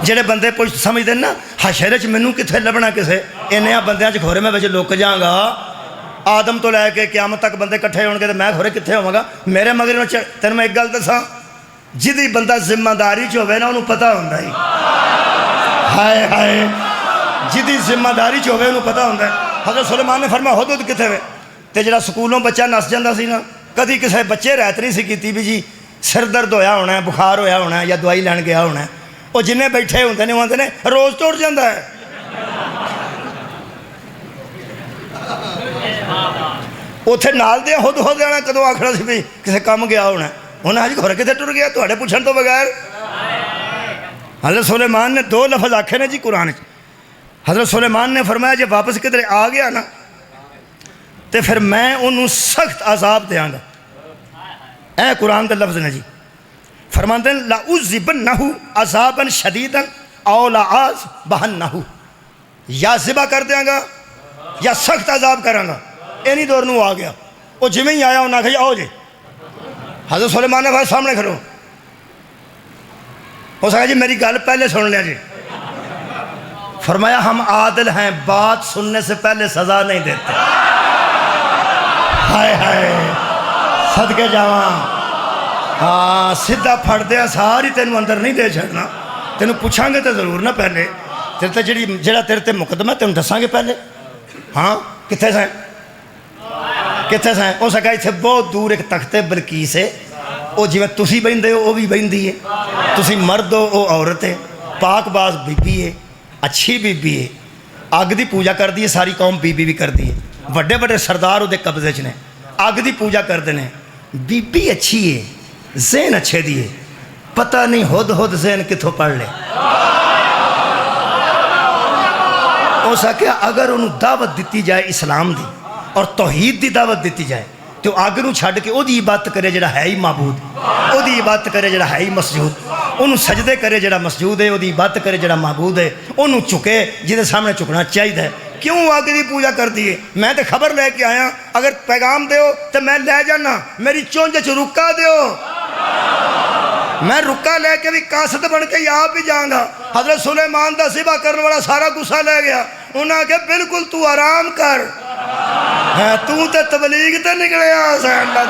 جڑے بندے پوچھ سمجھتے ہیں نا حشر وچ مینوں کتنے لبنا کسے, انہاں بندیاں چ کھورے میں وچ لک جاں گا. آدم تو لے کے قیامت تک بندے کٹھے ہون گے تے میں کھورے کتنے ہوواں گا. میرے مگر تینوں میں ایک گل دساں, جدی بندہ ذمہ داری چ ہوئے نا انہوں پتہ ہوندا ہی. ہائے ہائے, جدی ذمہ داری چ ہوئے انہوں پتہ ہوندا ہے. حضرت سلیمان نے فرمایا ہدہد کتنے وے. تے جڑا سکولوں بچہ نس جاندا سی نا, کدی کسے بچے رہت نہیں سی کیتی بھی جی سر درد ہویا ہونا ہے, بخار ہویا ہونا ہے یا دوائی لین گیا ہونا ہے. وہ جنہیں بیٹھے ہوندے نے آندے نے روز ٹوٹ جاندا ہے. اتنے نال دے خود جانا کدو آخر سی بھی کسے کام گیا ہونا ہے. انہیں آج گھر کتنے ٹر گیا تھوڑے پوچھن تو بغیر. حضرت سلیمان نے 2 لفظ آکھے نے جی قرآن. حضرت سلیمان نے فرمایا جب واپس کدھر آ گیا نا تو پھر میں انہوں سخت عذاب دیاں گا. اے قرآن دے لفظ نے جی. فرماندے ہیں لَأُعْذِبَنَّهُ عَذَابًا شَدِيدًا اَوْ لَأَعْذِبَنَّهُ, یا ذبح کر دیاں گا یا سخت عذاب کراں گا. اینی دور نو آ گیا. وہ جمیں ہی آیا انہاں کہا آؤ جی. حضرت سلیمان نے کہا سامنے کھڑو. ہو سکا جی میری گل پہلے سن لیا جی. فرمایا ہم عادل ہیں, بات سننے سے پہلے سزا نہیں دیتے. ہائے ہائے صدقے جاواں. ہاں سیدھا پھڑ دیا ساری تینوں اندر نہیں دے چھڑنا. تینوں پوچھاں گے تو ضرور نہ پہلے. تیرے تے جڑا تیرے تے مقدمہ تینوں دساں گے پہلے. ہاں کتنے سائیں کتنے سائیں. ہو سکا اتنے بہت دور ایک تخت بلقیس ہے, وہ جی تسی بہندے ہو وہ بھی بہندی ہے, تسی مرد ہو وہ عورت ہے, پاک باز بی بی ہے, اچھی بی بی ہے, اگ دی پوجا کر دی ہے ساری قوم, بی بی بھی کر دی ہے, بڑے بڑے سردار وہ قبضے چ نے, اگ دی پوجا کرتے ہیں. بی بی اچھی ہے, ذہن اچھے دیے, پتہ نہیں ہد ذہن کتوں پڑھ لے. ہو سکیا اگر انہوں دعوت دیتی جائے اسلام دی اور توحید دی دعوت دیتی جائے تو آگ نو چھڑ کے او دی عبادت کرے جڑا ہے ہی معبود, او دی عبادت کرے جڑا ہے ہی مسجود, انہوں سجدے کرے جڑا مسجود ہے, او دی عبادت کرے جڑا معبود ہے, انہوں چکے جدے سامنے چکنا چاہیے. کیوں آگ دی پوجا کر دیئے؟ میں تے خبر لے کے آیا, اگر پیغام دیو تو میں لے جانا, میری چونج چ رکا دیو, میں رکا لے کے بھی قاصد بن کے یا بھی جاؤں گا. حضرت سلیمان دا ذبح کرنے والا سارا غصہ لے گیا. انہاں کہ بالکل تو آرام کر, ہے تو تے تبلیغ تے نکلیا حسین دا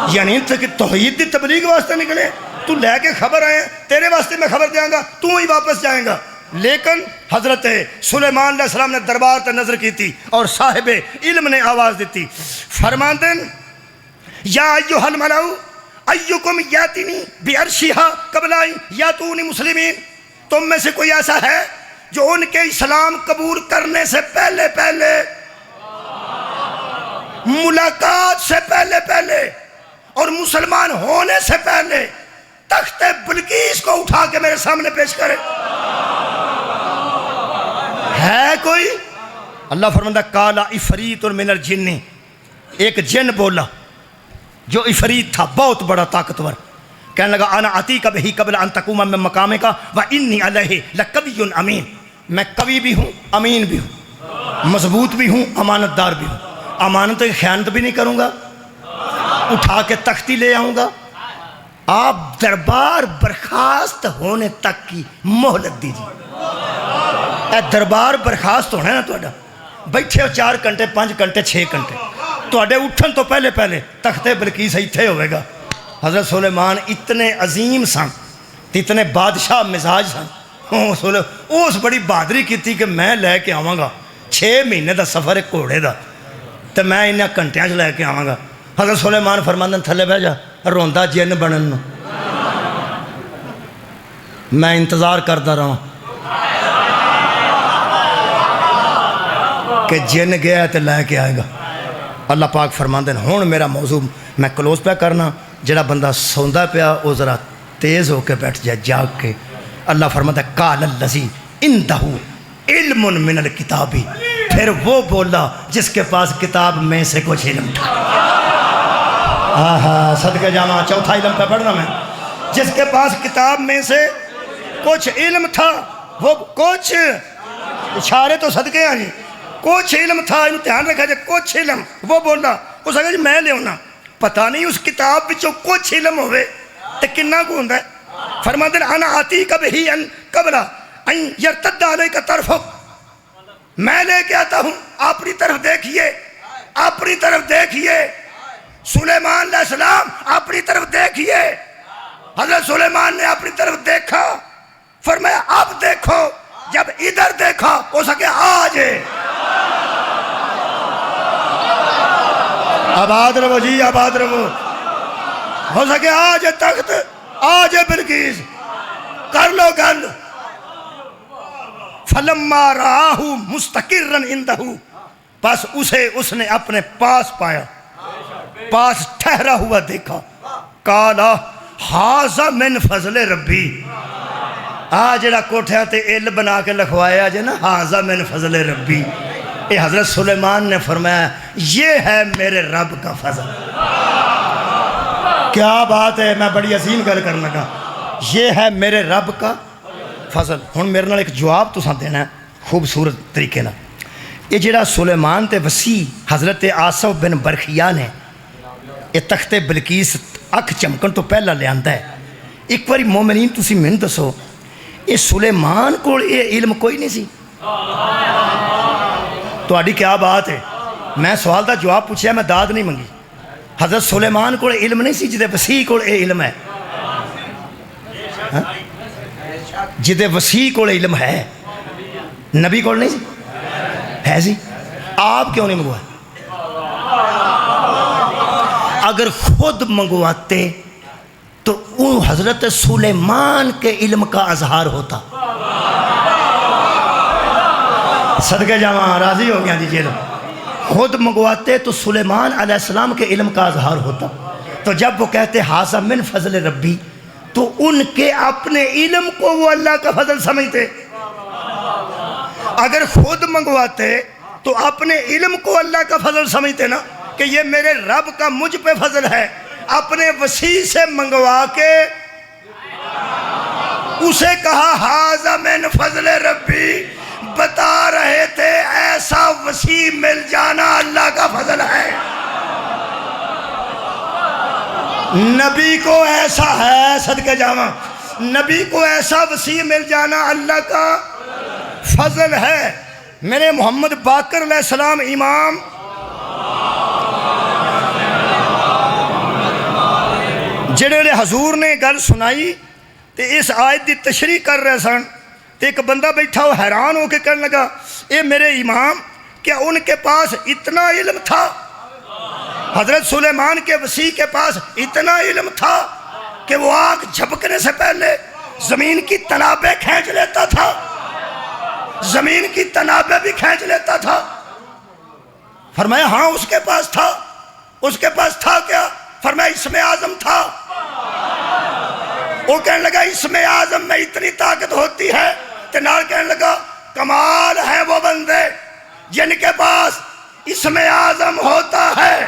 یعنی کہ توحید دی تبلیغ واسطے نکلے تو لے کے خبر آئے تیرے واسطے میں خبر دیاں گا تو ہی واپس جائیں گا لیکن حضرت سلیمان علیہ السلام نے دربار تے نظر کی تھی اور صاحب علم نے آواز دیتی فرماندن یا ایوہ الملعو ایوکم یاتینی بعرشہا قبل ان یاتونی مسلمین تم میں سے کوئی ایسا ہے جو ان کے اسلام قبول کرنے سے پہلے پہلے ملاقات سے پہلے پہلے اور مسلمان ہونے سے پہلے تخت بلقیس کو اٹھا کے میرے سامنے پیش کرے ہے کوئی؟ اللہ فرماتا کالا افریت من الجن ایک جن بولا جو افریت تھا بہت بڑا طاقتور کہنے لگا انا اتیک بہ قبل ان تقوم من مقامک وانی علیہ لقوی امین میں قوی بھی ہوں امین بھی ہوں مضبوط بھی ہوں امانت دار بھی ہوں امانت کی خیانت بھی نہیں کروں گا اٹھا کے تختی لے آؤں گا آپ دربار برخاست ہونے تک کی مہلت دیجیے اے دربار برخاست ہونا ہے نا توڑا بیٹھے ہو 4 گھنٹے 5 گھنٹے 6 گھنٹے توڑے اٹھن تو پہلے پہلے تخت بلقیس ہی تھے ہوئے گا حضرت سلیمان اتنے عظیم سن اتنے بادشاہ مزاج سن اس بڑی بہادری کی تھی کہ میں لے کے آواں گا 6 مہینے دا سفر ہے گھوڑے دا تو میں انہیں گھنٹیاں چ لے کے آواں گا حضرت سلیمان فرماندن تھلے بہ جا روندا جن بنن نو میں انتظار کرتا رہا کہ جن گیا تو لے کے آئے گا اللہ پاک فرماندن ہون میرا موضوع میں کلوز پہ کرنا جڑا بندہ سوندا پیا وہ ذرا تیز ہو کے بیٹھ جائے جاگ کے اللہ فرماتا ہے قال الذی عندہ علم من الکتاب پھر وہ بولا جس کے پاس کتاب میں سے کچھ علم تھا صدقہ جامعہ چوتھا علم پہ پڑھنا میں جس کے پاس کتاب میں سے کچھ علم تھا وہ کچھ اشارے تو صدقے ہیں جی کچھ علم تھا امتحان رکھا جائے کچھ علم وہ بولا اس اگر جی میں لے ہونا پتہ نہیں اس کتاب بچوں کچھ علم ہوئے تو کننا کو ہوندہ ہے فرماتے ہیں انا آتی کب ہی ان قبلہ ان یرتد علیہ کا طرفک میں لے کے آتا ہوں اپنی طرف دیکھئے اپنی طرف دیکھئے سلیمان علیہ السلام اپنی طرف دیکھئے حضرت سلیمان نے اپنی طرف دیکھا فرمایا اب دیکھو جب ادھر دیکھا ہو سکے آج آباد رہو جی آباد رہو ہو سکے آج تخت آج بلقیس کر لو گل فلما راہ مستقرن اندہ پس اسے اس نے اپنے پاس پایا پاس ٹھہرا ہوا دیکھا کالا حاضا من فضل ربی جڑا کوٹھیا تے ایل بنا کے لکھوایا جے نا حاضا من فضل ربی اے حضرت سلیمان نے فرمایا یہ ہے میرے رب کا فضل کیا بات ہے میں بڑی عظیم گل کرنے لگا یہ ہے میرے رب کا فضل ہن میرے نال ایک جواب تساں دینا ہے خوبصورت طریقے نال یہ جڑا سلیمان تے وسیع حضرت آصف بن برخیہ نے یہ تخت بلقیس اکھ چمکن تو پہلا لے آندا ہے ایک باری مومنین تسی میں دسو یہ سلیمان کو یہ علم کوئی نہیں سی تو آڈی کیا بات ہے میں سوال دا جواب پوچھیا میں داد نہیں منگی حضرت سلیمان کو علم نہیں سی جدے وسیع کو علم ہے جدے وسیع کو علم ہے نبی کو نہیں سی ہے سی آپ کیوں نہیں منگوائے اگر خود منگواتے تو ان حضرت سلیمان کے علم کا اظہار ہوتا صدقہ جامعہ راضی ہو گیا دیجئے لو خود منگواتے تو سلیمان علیہ السلام کے علم کا اظہار ہوتا تو جب وہ کہتے حاضا من فضل ربی تو ان کے اپنے علم کو وہ اللہ کا فضل سمجھتے اگر خود منگواتے تو اپنے علم کو اللہ کا فضل سمجھتے نا کہ یہ میرے رب کا مجھ پہ فضل ہے اپنے وسیع سے منگوا کے اسے کہا حاضا من فضل ربی بتا رہے تھے ایسا وسیع مل جانا اللہ کا فضل ہے نبی کو ایسا ہے صدقہ جامع نبی کو ایسا وسیع مل جانا اللہ کا فضل ہے میرے محمد باقر علیہ السلام امام جڑے حضور نے گل سنائی تے اس آیت دی تشریح کر رہے سن، تے ایک بندہ بیٹھا وہ حیران ہو کے کہنے لگا اے میرے امام، کیا ان کے پاس اتنا علم تھا؟ حضرت سلیمان کے وسیع کے پاس اتنا علم تھا کہ وہ آگ جھپکنے سے پہلے زمین کی تنابیں کھینچ لیتا تھا، زمین کی تنابیں بھی کھینچ لیتا تھا؟ فرمایا ہاں اس کے پاس تھا۔ اس کے پاس تھا کیا؟ فرمایا اسم اعظم تھا۔ وہ کہنے لگا اسم اعظم میں اتنی طاقت ہوتی ہے، تو نال کہنے لگا کمال ہے وہ بندے جن کے پاس اسم اعظم ہوتا ہے۔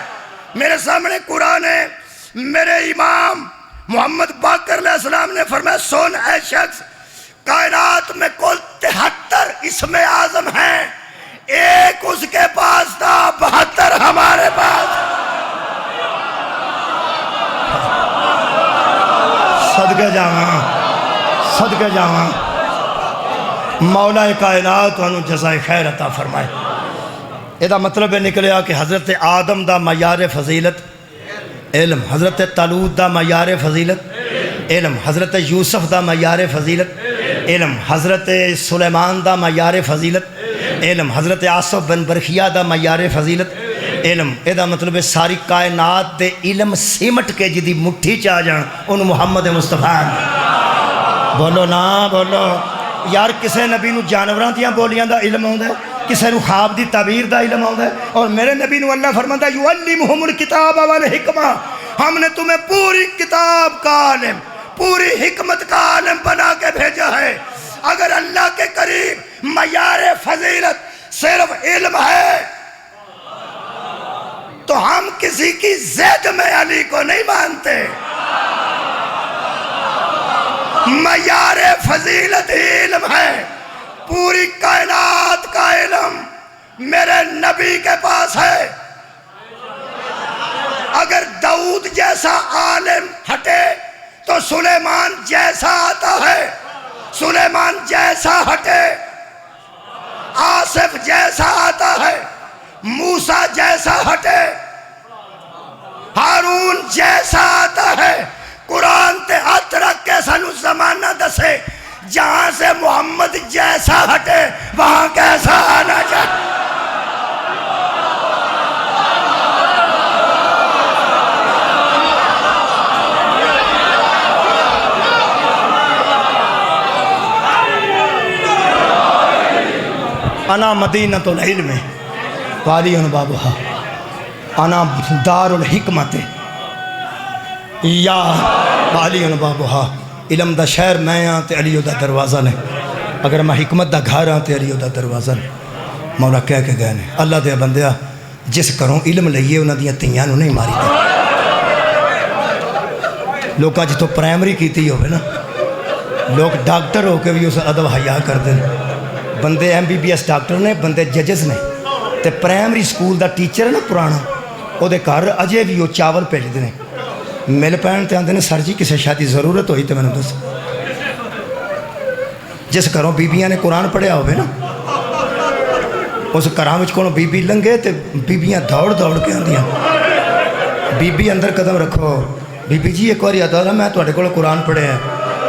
میرے سامنے قرآن ہے، میرے امام محمد باقر علیہ السلام نے فرمایا سن اے شخص، کائنات میں کل 73 اسم اعظم ہیں، ایک اس کے پاس تھا، 72 ہمارے پاس۔ صدقہ جاواں، صدقہ جاواں، مولا کائنات انہوں جزائے خیر عطا فرمائے۔ یہ مطلب نکلیا کہ حضرت آدم دا معیار فضیلت علم، حضرت طالوت دا معیار فضیلت علم، حضرت یوسف دا معیار فضیلت علم، حضرت سلیمان دا معیار فضیلت علم، حضرت آصف بن برخیہ دا معیار فضیلت علم۔ یہ مطلب ساری کائنات دے علم سمٹ کے جدی مٹھی چاہ جان ان محمد مصطفیٰ۔ بولو نا بولو یار، کسے نبی نو جانوراں دیاں بولیاں دا علم ہوندا ہے، کسے نو خواب دی تعبیر دا علم ہوندا ہے، اور میرے نبی نو اللہ فرماندا ہے یعلمہم الکتاب والحکمہ، ہم نے تمہیں پوری کتاب کا عالم، پوری حکمت کا عالم بنا کے بھیجا ہے۔ اگر اللہ کے قریب معیار فضیلت صرف علم ہے تو ہم کسی کی زید میں علی کو نہیں مانتے۔ معیار فضیلت ہی علم ہے، پوری کائنات کا علم میرے نبی کے پاس ہے۔ اگر داؤد جیسا عالم ہٹے تو سلیمان جیسا آتا ہے، سلیمان جیسا ہٹے آصف جیسا آتا ہے، موسیٰ جیسا ہٹے ہارون جیسا آتا ہے۔ قرآن تے ہاتھ رکھ کے سانو زمانہ دسے جہاں سے محمد جیسا ہٹے وہاں کیسا آنا چاہے۔ انا مدینۃ العلم والی بابھا، انا دار الحکمت یا والی بابھا۔ علم دا شہر میں ہاں تے علی دا دروازہ نے، اگر میں حکمت دا گھر ہاں تے علی دا دروازہ نے۔ مولا کہہ کے گئے نے اللہ دے بندیا جس گھروں علم لئیے انہاں دیاں تیاں نو نہیں ماری دے۔ لوکاں جتوں پرائمری کیتی ہوئے نا، لوگ ڈاکٹر ہو کے بھی اس ادب حیا کر دیں، بندے MBBS ڈاکٹر نے، بندے ججز نے، تے پرائمری سکول دا ٹیچر ہے نا پرانا، وہ دے گھر اجے بھی وہ چاول بھیج دے مل پہن تے آندے نے سر جی کسے شادی ضرورت ہوئی تو میں نے دس۔ جس گھروں بیبیاں نے قرآن پڑھیا ہوئے نا، اس گھراں وچ کولوں بی بی لنگے تے بیبیاں دوڑ دوڑ کے آندیاں بی بی اندر قدم رکھو، بی بی جی ایک بار یاد آ میں تواڈے کولوں قرآن پڑھیا ہے،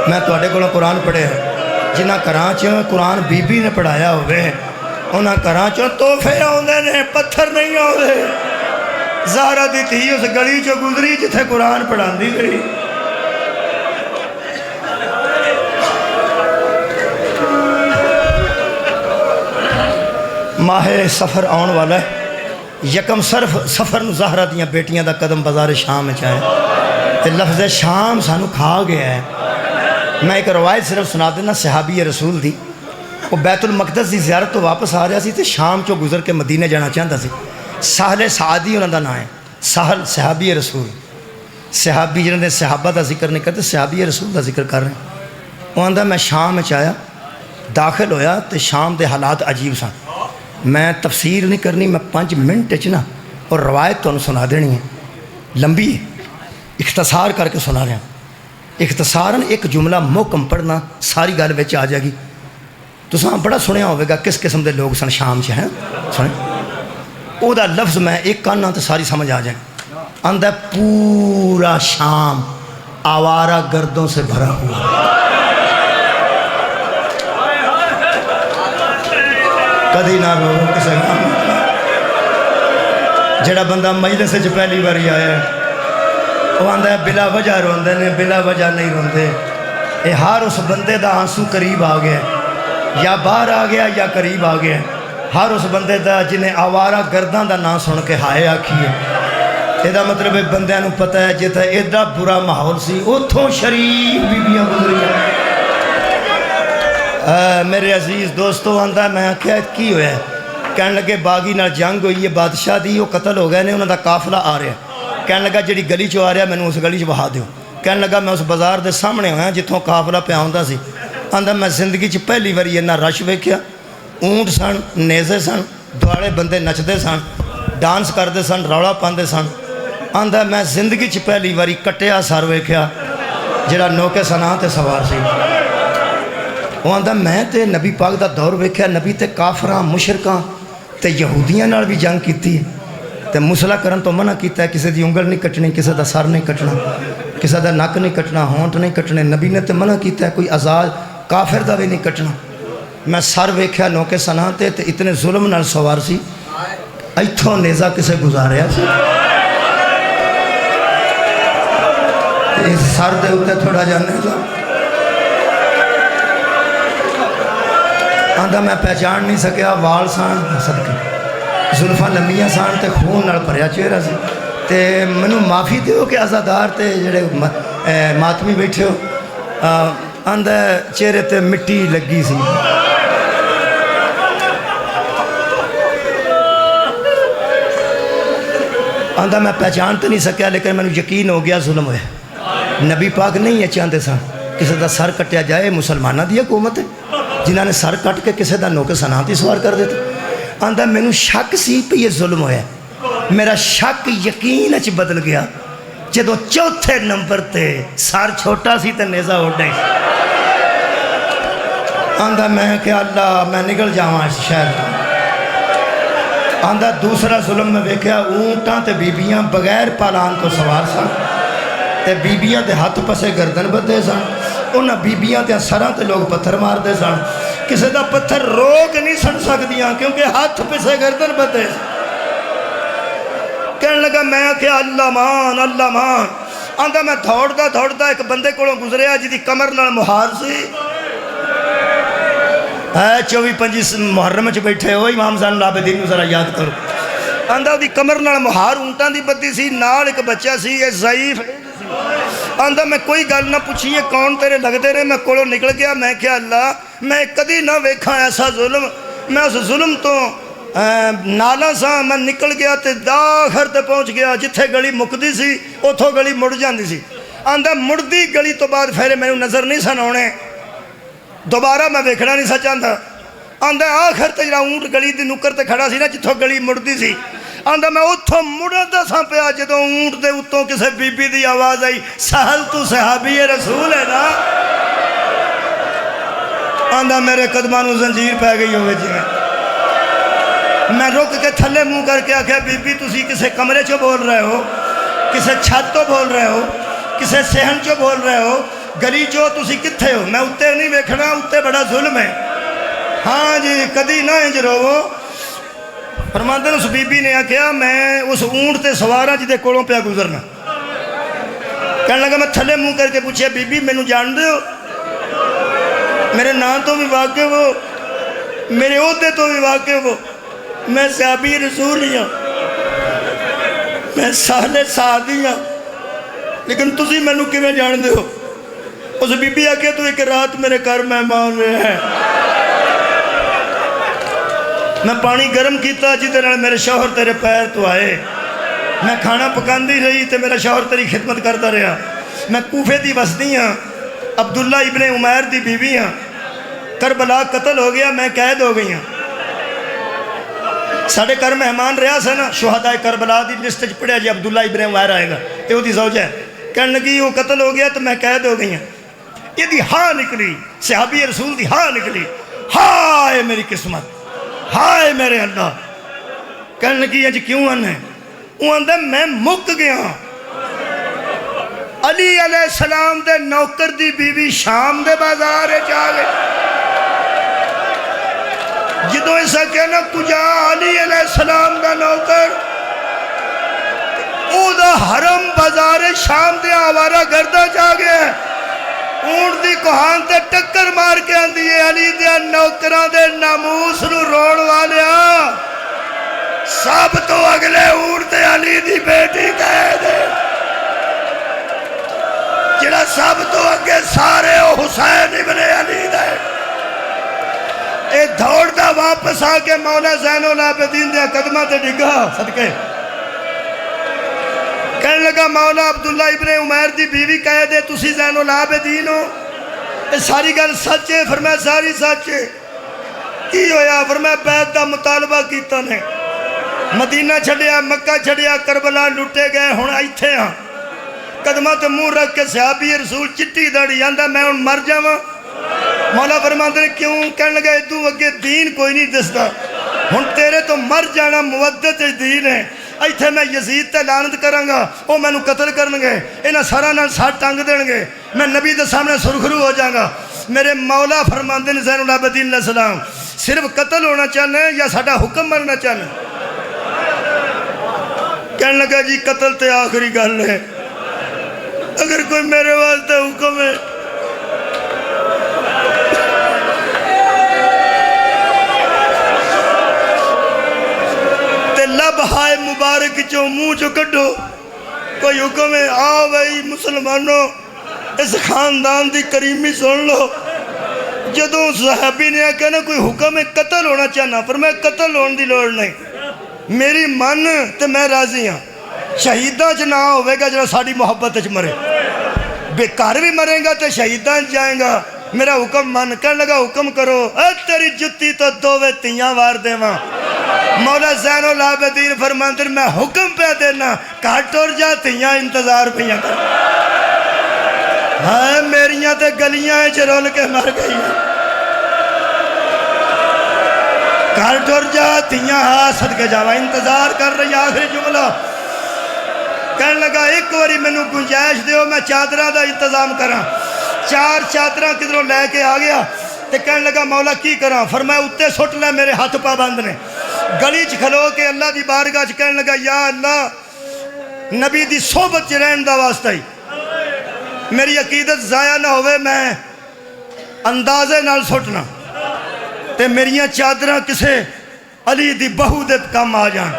میں تواڈے کولوں قرآن پڑھیا ہے۔ جنہاں گھراں چ قرآن بی بی نے پڑھایا ہوئے انہاں گھراں چ تحفے آوندے نے، پتھر نہیں آوندے۔ زہرا دی تھی اس گلی چو گزری جتھے قرآن پڑھاندی گئی۔ ماہ سفر آن والا ہے، یکم صرف سفر نو زہرا دیاں بیٹیاں دا قدم بازار شام چاہے، لفظ شام سانو کھا گیا ہے۔ میں ایک روایت صرف سنا دینا صحابی رسول دی، وہ بیت المقدس دی زیارت تو واپس آ رہا سی تے شام چو گزر کے مدینے جانا چاہتا سی۔ سہل سعدی انہوں دا نام ہے، سہل صحابی رسول، صحابی جنہوں نے صحابہ دا ذکر نہیں کرتے، صحابی رسول دا ذکر کر رہے ہیں۔ وہ آندہ میں شام چاہیا داخل ہویا تے شام دے حالات عجیب سن۔ میں تفسیر نہیں کرنی، میں 5 منٹ چنا اور روایت تو سنا دینی ہے، لمبی ہے، اختصار کر کے سنا رہا ہوں۔ اختصاراً ایک جملہ محکم پڑھنا ساری گل وچ آ جائے گی۔ تساں بڑا سنیا ہوئے گا کس قسم دے لوگ سن شام چ ہیں سنے او دا لفظ میں ایک کانا تو ساری سمجھ آ جائیں اندر پورا شام آوارہ گردوں سے بھرا ہوا کدی نہ رو کسے جڑا بندہ مجلس سے پہلی باری آیا ہے وہ آندہ ہے بلا وجہ روندے نے بلا وجہ نہیں روندے اے ہر اس بندے دا آنسو قریب آ گیا یا باہر آ گیا یا قریب آ گیا ہر اس بندے دا جنہیں آوارہ گرداں دا نام سن کے ہائے آکھی ہے ایدہ مطلب بندیاں نو پتہ ہے جیتا ایدہ برا ماحول سی اتھوں شریف بیبیاں گزری ہیں میرے عزیز دوستو آندہ میں کیا کی ہوئے ہے کہنے لگے باغی نال جنگ ہوئی ہے بادشاہ دی وہ قتل ہو گئے نے انہوں دا قافلہ آ رہا ہے کہنے لگا جڑی گلی چو آ رہا ہے میں نے اس گلی چو بہا دیوں کہنے لگا میں اس بازار دے سامنے ہویا جتوں قافلہ پہ آؤندہ سی آندہ میں زندگی چ پہلی باری نہ رش ویکھیا اونٹ سن نیزے سن دوڑے بندے نچدے سن ڈانس کردے سن روڑا پاندے سن آندہ میں زندگی چ پہلی باری کٹیا سر ویکھیا جڑا نوکے سنا تے سوار سی وہ آندہ میں تے نبی پاک دا دور ویکھیا نبی تے کافراں مشرکاں تے یہودیاں نال بھی جنگ کیتی ہے تے مسئلہ کرن تو منع کیتا ہے کسے دی انگل نہیں کٹنی کسے دا سر نہیں کٹنا کسے دا نک نہیں کٹنا ہونٹ نہیں کٹنے نبی نے تے منع کیتا ہے کوئی آزاد کافر دا بھی نہیں کٹنا میں سر ویکھیا نوکے سنا تے اتنے ظلم نال سوار سی ایتھوں نیزہ کسے گزاریا سی اس سر دے ہوتے تھوڑا جانے جا آندہ میں پہچان نہیں سکیا وال سان صدقے زلفہ لمیاں سان تے خون نال پریا چہرہ سی تے منو معافی دیو کہ عزادار تے جڑے ماتمی بیٹھے ہو آندہ چہرے تے مٹی لگی سی آندہ میں پہچان تو نہیں سکیا لیکن میں یقین ہو گیا ظلم ہوئے نبی پاک نہیں ہے چاہتے سن کسی دا سر کٹیا جائے مسلمانہ دی حکومت ہے جنہاں نے سر کٹ کے کسی دا نوکے سناتی سوار کر دیتے آندہ میں شک سی پہ یہ ظلم ہویا میرا شک یقین اچ بدل گیا جدو چوتھے نمبر تے سر چھوٹا سی تے نیزہ اڑے آندہ میں کہ اللہ میں نکل جاؤں اس شہر آندہ دوسرا ظلم میں ویکھیا اونٹاں تے بیبیاں بغیر پالان تو سوار سن تے بیبیاں تے ہاتھ پسے گردن بدے سن انہاں بیبیاں تے سراں تے لوگ پتھر مار دے سن کسے دا پتھر روک نہیں سن سکدیاں کیونکہ ہاتھ پسے گردن بدے کہنے لگا میں کہ اللہ مان آندہ میں دھوڑتا ایک بندے کولوں گزریا جی کمر نال مہار سی 24-25 محرم چ بیٹھے ہو امام زین العابدین نو ذرا یاد کرو آندہ دی کمر نال مہار اونٹاں دی بدی سی نال ایک بچہ سی یہ ضعیف آندہ میں کوئی گل نہ پوچھیے کون تیرے لگتے رہے میں کولوں نکل گیا میں کیا اللہ میں کدی نہ ویکھا ایسا ظلم میں اس ظلم تو نالا سا میں نکل گیا تے داخر تے پہنچ گیا جتھے گلی مکدی سی اتھوں گلی مڑ جاندی سی آندہ مڑدی گلی تو بعد پھیرے میں نظر نہیں سن آنے دوبارہ میں ویکھنا نہیں سچ آندہ آخر تے جڑا اونٹ گلی دی نکر تے کھڑا سی نا جتھوں گلی مڑدی سی آندہ میں اتھوں مڑدا سا پیا جدوں اونٹ دے اتوں کسے بی بی دی آواز آئی سہل تو صحابی رسول ہے نا آندہ میرے قدمانوں زنجیر پہ گئی ہوئے جی میں رک کے تھلے منہ کر کے آکھیا بی بی تسی کسے کمرے چو بول رہے ہو کسے چھت تو بول رہے ہو کسے سہن چو بول رہے ہو گلی چو تسی کتھے ہو میں اتے نہیں ویکھنا اتے بڑا ظلم ہے ہاں جی کدی نہ انج رو فرماندے اس بی بی نے آکھیا میں اس اونٹ تے سوارا جدے کولوں پیا گزرنا کہنے لگا میں تھلے منہ کر کے پوچھیا بی بی مینوں جان دے ہو میرے نام تو بھی واقف ہو میرے عہدے تو بھی واقف ہو میں صحابی رسول نہیں ہوں میں سہل سعدی ہوں لیکن تسی مینوں کیویں جان دے ہو اس بی بی آکھیا تو ایک رات میرے گھر مہمان ہوئے ہیں میں پانی گرم کیتا جدے نال میرے شوہر تیرے پیر تو آئے میں کھانا پکاندی رہی تے میرا شوہر تیری خدمت کرتا رہا میں کوفے دی بستی ہاں عبداللہ ابن عمیر دی بیوی ہاں کربلا قتل ہو گیا میں قید ہو گئی ہاں ساڑھے کر مہمان رہا سا نا شہداء کربلا دی لسٹ پڑھیا جی عبداللہ ابن عمیر آئے گا یہ دی زوجہ ہے کہنے لگی وہ قتل ہو گیا تو میں قید ہو گئی ہوں یہ دی ہاں نکلی صحابی رسول دی ہاں نکلی ہاں ہائے میری قسمت، ہائے میرے اللہ۔ کہنے لگی اج کیوں آنے؟ وہ آندے میں مک گیا۔ علی علیہ السلام دے نوکر دی بیوی شام دے بازار جا گئے، جدوں اسا کہنا کجا علی علیہ السلام دا نوکر، او دا حرم بازار شام دے آوارہ گردہ جا گیا، اونٹ دی کوہان تے ٹکر مار کے آندی ہے علی دے نوکران دے ناموس نو روڑ والیا، سب تو اگلے اونٹ تے علی دی بیٹی کہہ دے، جڑا سب تو اگے سارے او حسین ابن علی دے۔ اے دوڑ دا واپس آکے مولا زین العابدین دے قدمہ تے ڈگا صدقے، کہنے لگا مولا عبداللہ ابن عمیر دی بیوی کہہ دے تسی زین العابدین ہو؟ اے ساری گل سچ ہے؟ فرمایا ساری سچ ہے۔ کی ہویا؟ فرمایا بیعت دا مطالبہ کیتا نے، مدینہ چھڑیا، مکہ چھڑیا، کربلا لٹے گئے، ہن ایتھے ہاں، قدمہ تے منہ رکھ کے صحابی رسول چٹی داڑھی آندا میں ہن مر جاواں؟ مولا فرماندے نے کیوں؟ کہنے لگا ادو اگے دین کوئی نہیں دسدا، ہن تیرے تو مر جانا مودت دین ہے، ایتھے میں یزید تے لعنت کراں گا، او مینوں قتل کرن گے، انہاں سارا نال ساتھ ٹنگ دین گے، میں نبی دے سامنے سرخرو ہو جاں گا۔ میرے مولا فرماندے نے زین العابدین علیہ السلام صرف قتل ہونا چاہنا ہے یا ساڈا حکم مننا چاہنا ہے؟ کہنے لگا جی قتل تے آخری گل ہے، اگر کوئی میرے واسطے حکم ہے۔ تے لب ہائے مبارک چو منہ چو کڈو، کوئی حکم ہے؟ آؤ بھائی مسلمانوں اس خاندان دی کریمی سن لو۔ جدوں صحابی نے کہا نا کوئی حکم ہے قتل ہونا چاہنا، پر میں قتل ہونے دی لوڑ نہیں، میری من تے میں راضی ہاں، شہیداں چ نہ ہوئے گا جڑا ساڑی محبت چ مرے، بیکار بھی مرے گا تے شہیداں جائیں گا، میرا حکم من۔ کہنے لگا حکم کرو، اے تیری جتی تو دووے تیاں وار دے ماں۔ مولا زین العابدین فرماندے میں حکم پہ دینا، کاٹ اور جا تیاں انتظار پیاں کر، ہائے میریاں تے گلیاں چرول کے مر گئی، کاٹ اور جا تیاں حاسد کے جاوا انتظار کر رہی۔ آخری جملہ کہنے لگا ایک واری میں نو گنجائش دیو میں چادرہ دا انتظام کراں، 4 چادرہ کدھروں لے کے آ گیا، تے کہنے لگا مولا کی کراں؟ فرمایا اتے سٹ لے میرے ہاتھ پابند نے، گلی چ کھلو کے اللہ دی بارگاہ چ کہنے لگا یا اللہ نبی دی صحبت چ رہن دا واسطہ ہی میری عقیدت ضائع نہ ہوئے، میں اندازے نال سٹنا تے میریاں چادرہ کسے علی دی بہو دے کام آ جان،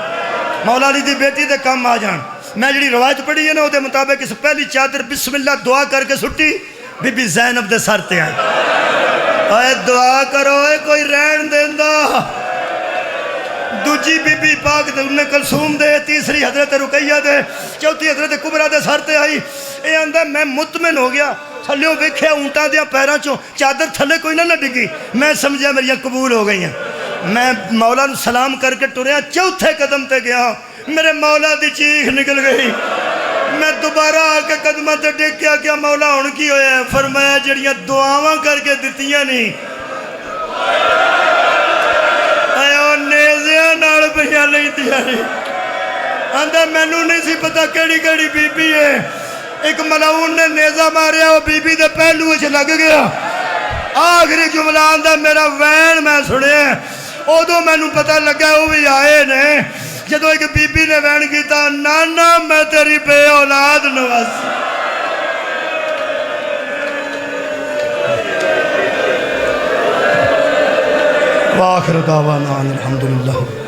مولا علی دی بیٹی دے کام آ جان۔ میں جڑی روایت پڑھی ہے نا دے مطابق اس پہلی چادر بسم اللہ دعا کر کے سٹی، بی بی زینب دے سر تے آئی، اے دعا کرو اے کوئی رہن دیندہ، دوجی بی بی پاک دے ام کلثوم دے، تیسری حضرت رقیہ دے، چوتھی حضرت کبریٰ دے سر تے آئی۔ اے آندہ میں مطمئن ہو گیا، تھلیوں ویکھیا اونٹاں دیاں پیراں چوں چادر تھلے کوئی نہ ڈگی، میں سمجھا میریاں قبول ہو گئی ہیں۔ میں مولا نو سلام کر کے ٹریا، چوتھے قدم تے گیا، میرے مولا دی چیخ نکل گئی، میں دوبارہ آ کے قدمہ تے ڈگ کے کیا مولا ہن کی ہویا ہے؟ فرمایا جڑیاں دعاواں کر کے دتیاں نہیں، اے او نیزیاں نال پہیاں نہیں دیا نہیں۔ آندہ مینوں نہیں سی پتہ کیڑی کیڑی بی بی ہے، ایک ملعون نے نیزہ ماریا وہ بی بی دے پہلو وچ لگ گیا۔ آخری جملہ آندہ میرا وین میں سنے، ادو مینوں پتہ لگا وہ بھی آئے نے، جدو ایک بی بی نے وین کیتا نانا میں تیری بے اولاد نواسی۔ وآخر دعوانا الحمدللہ۔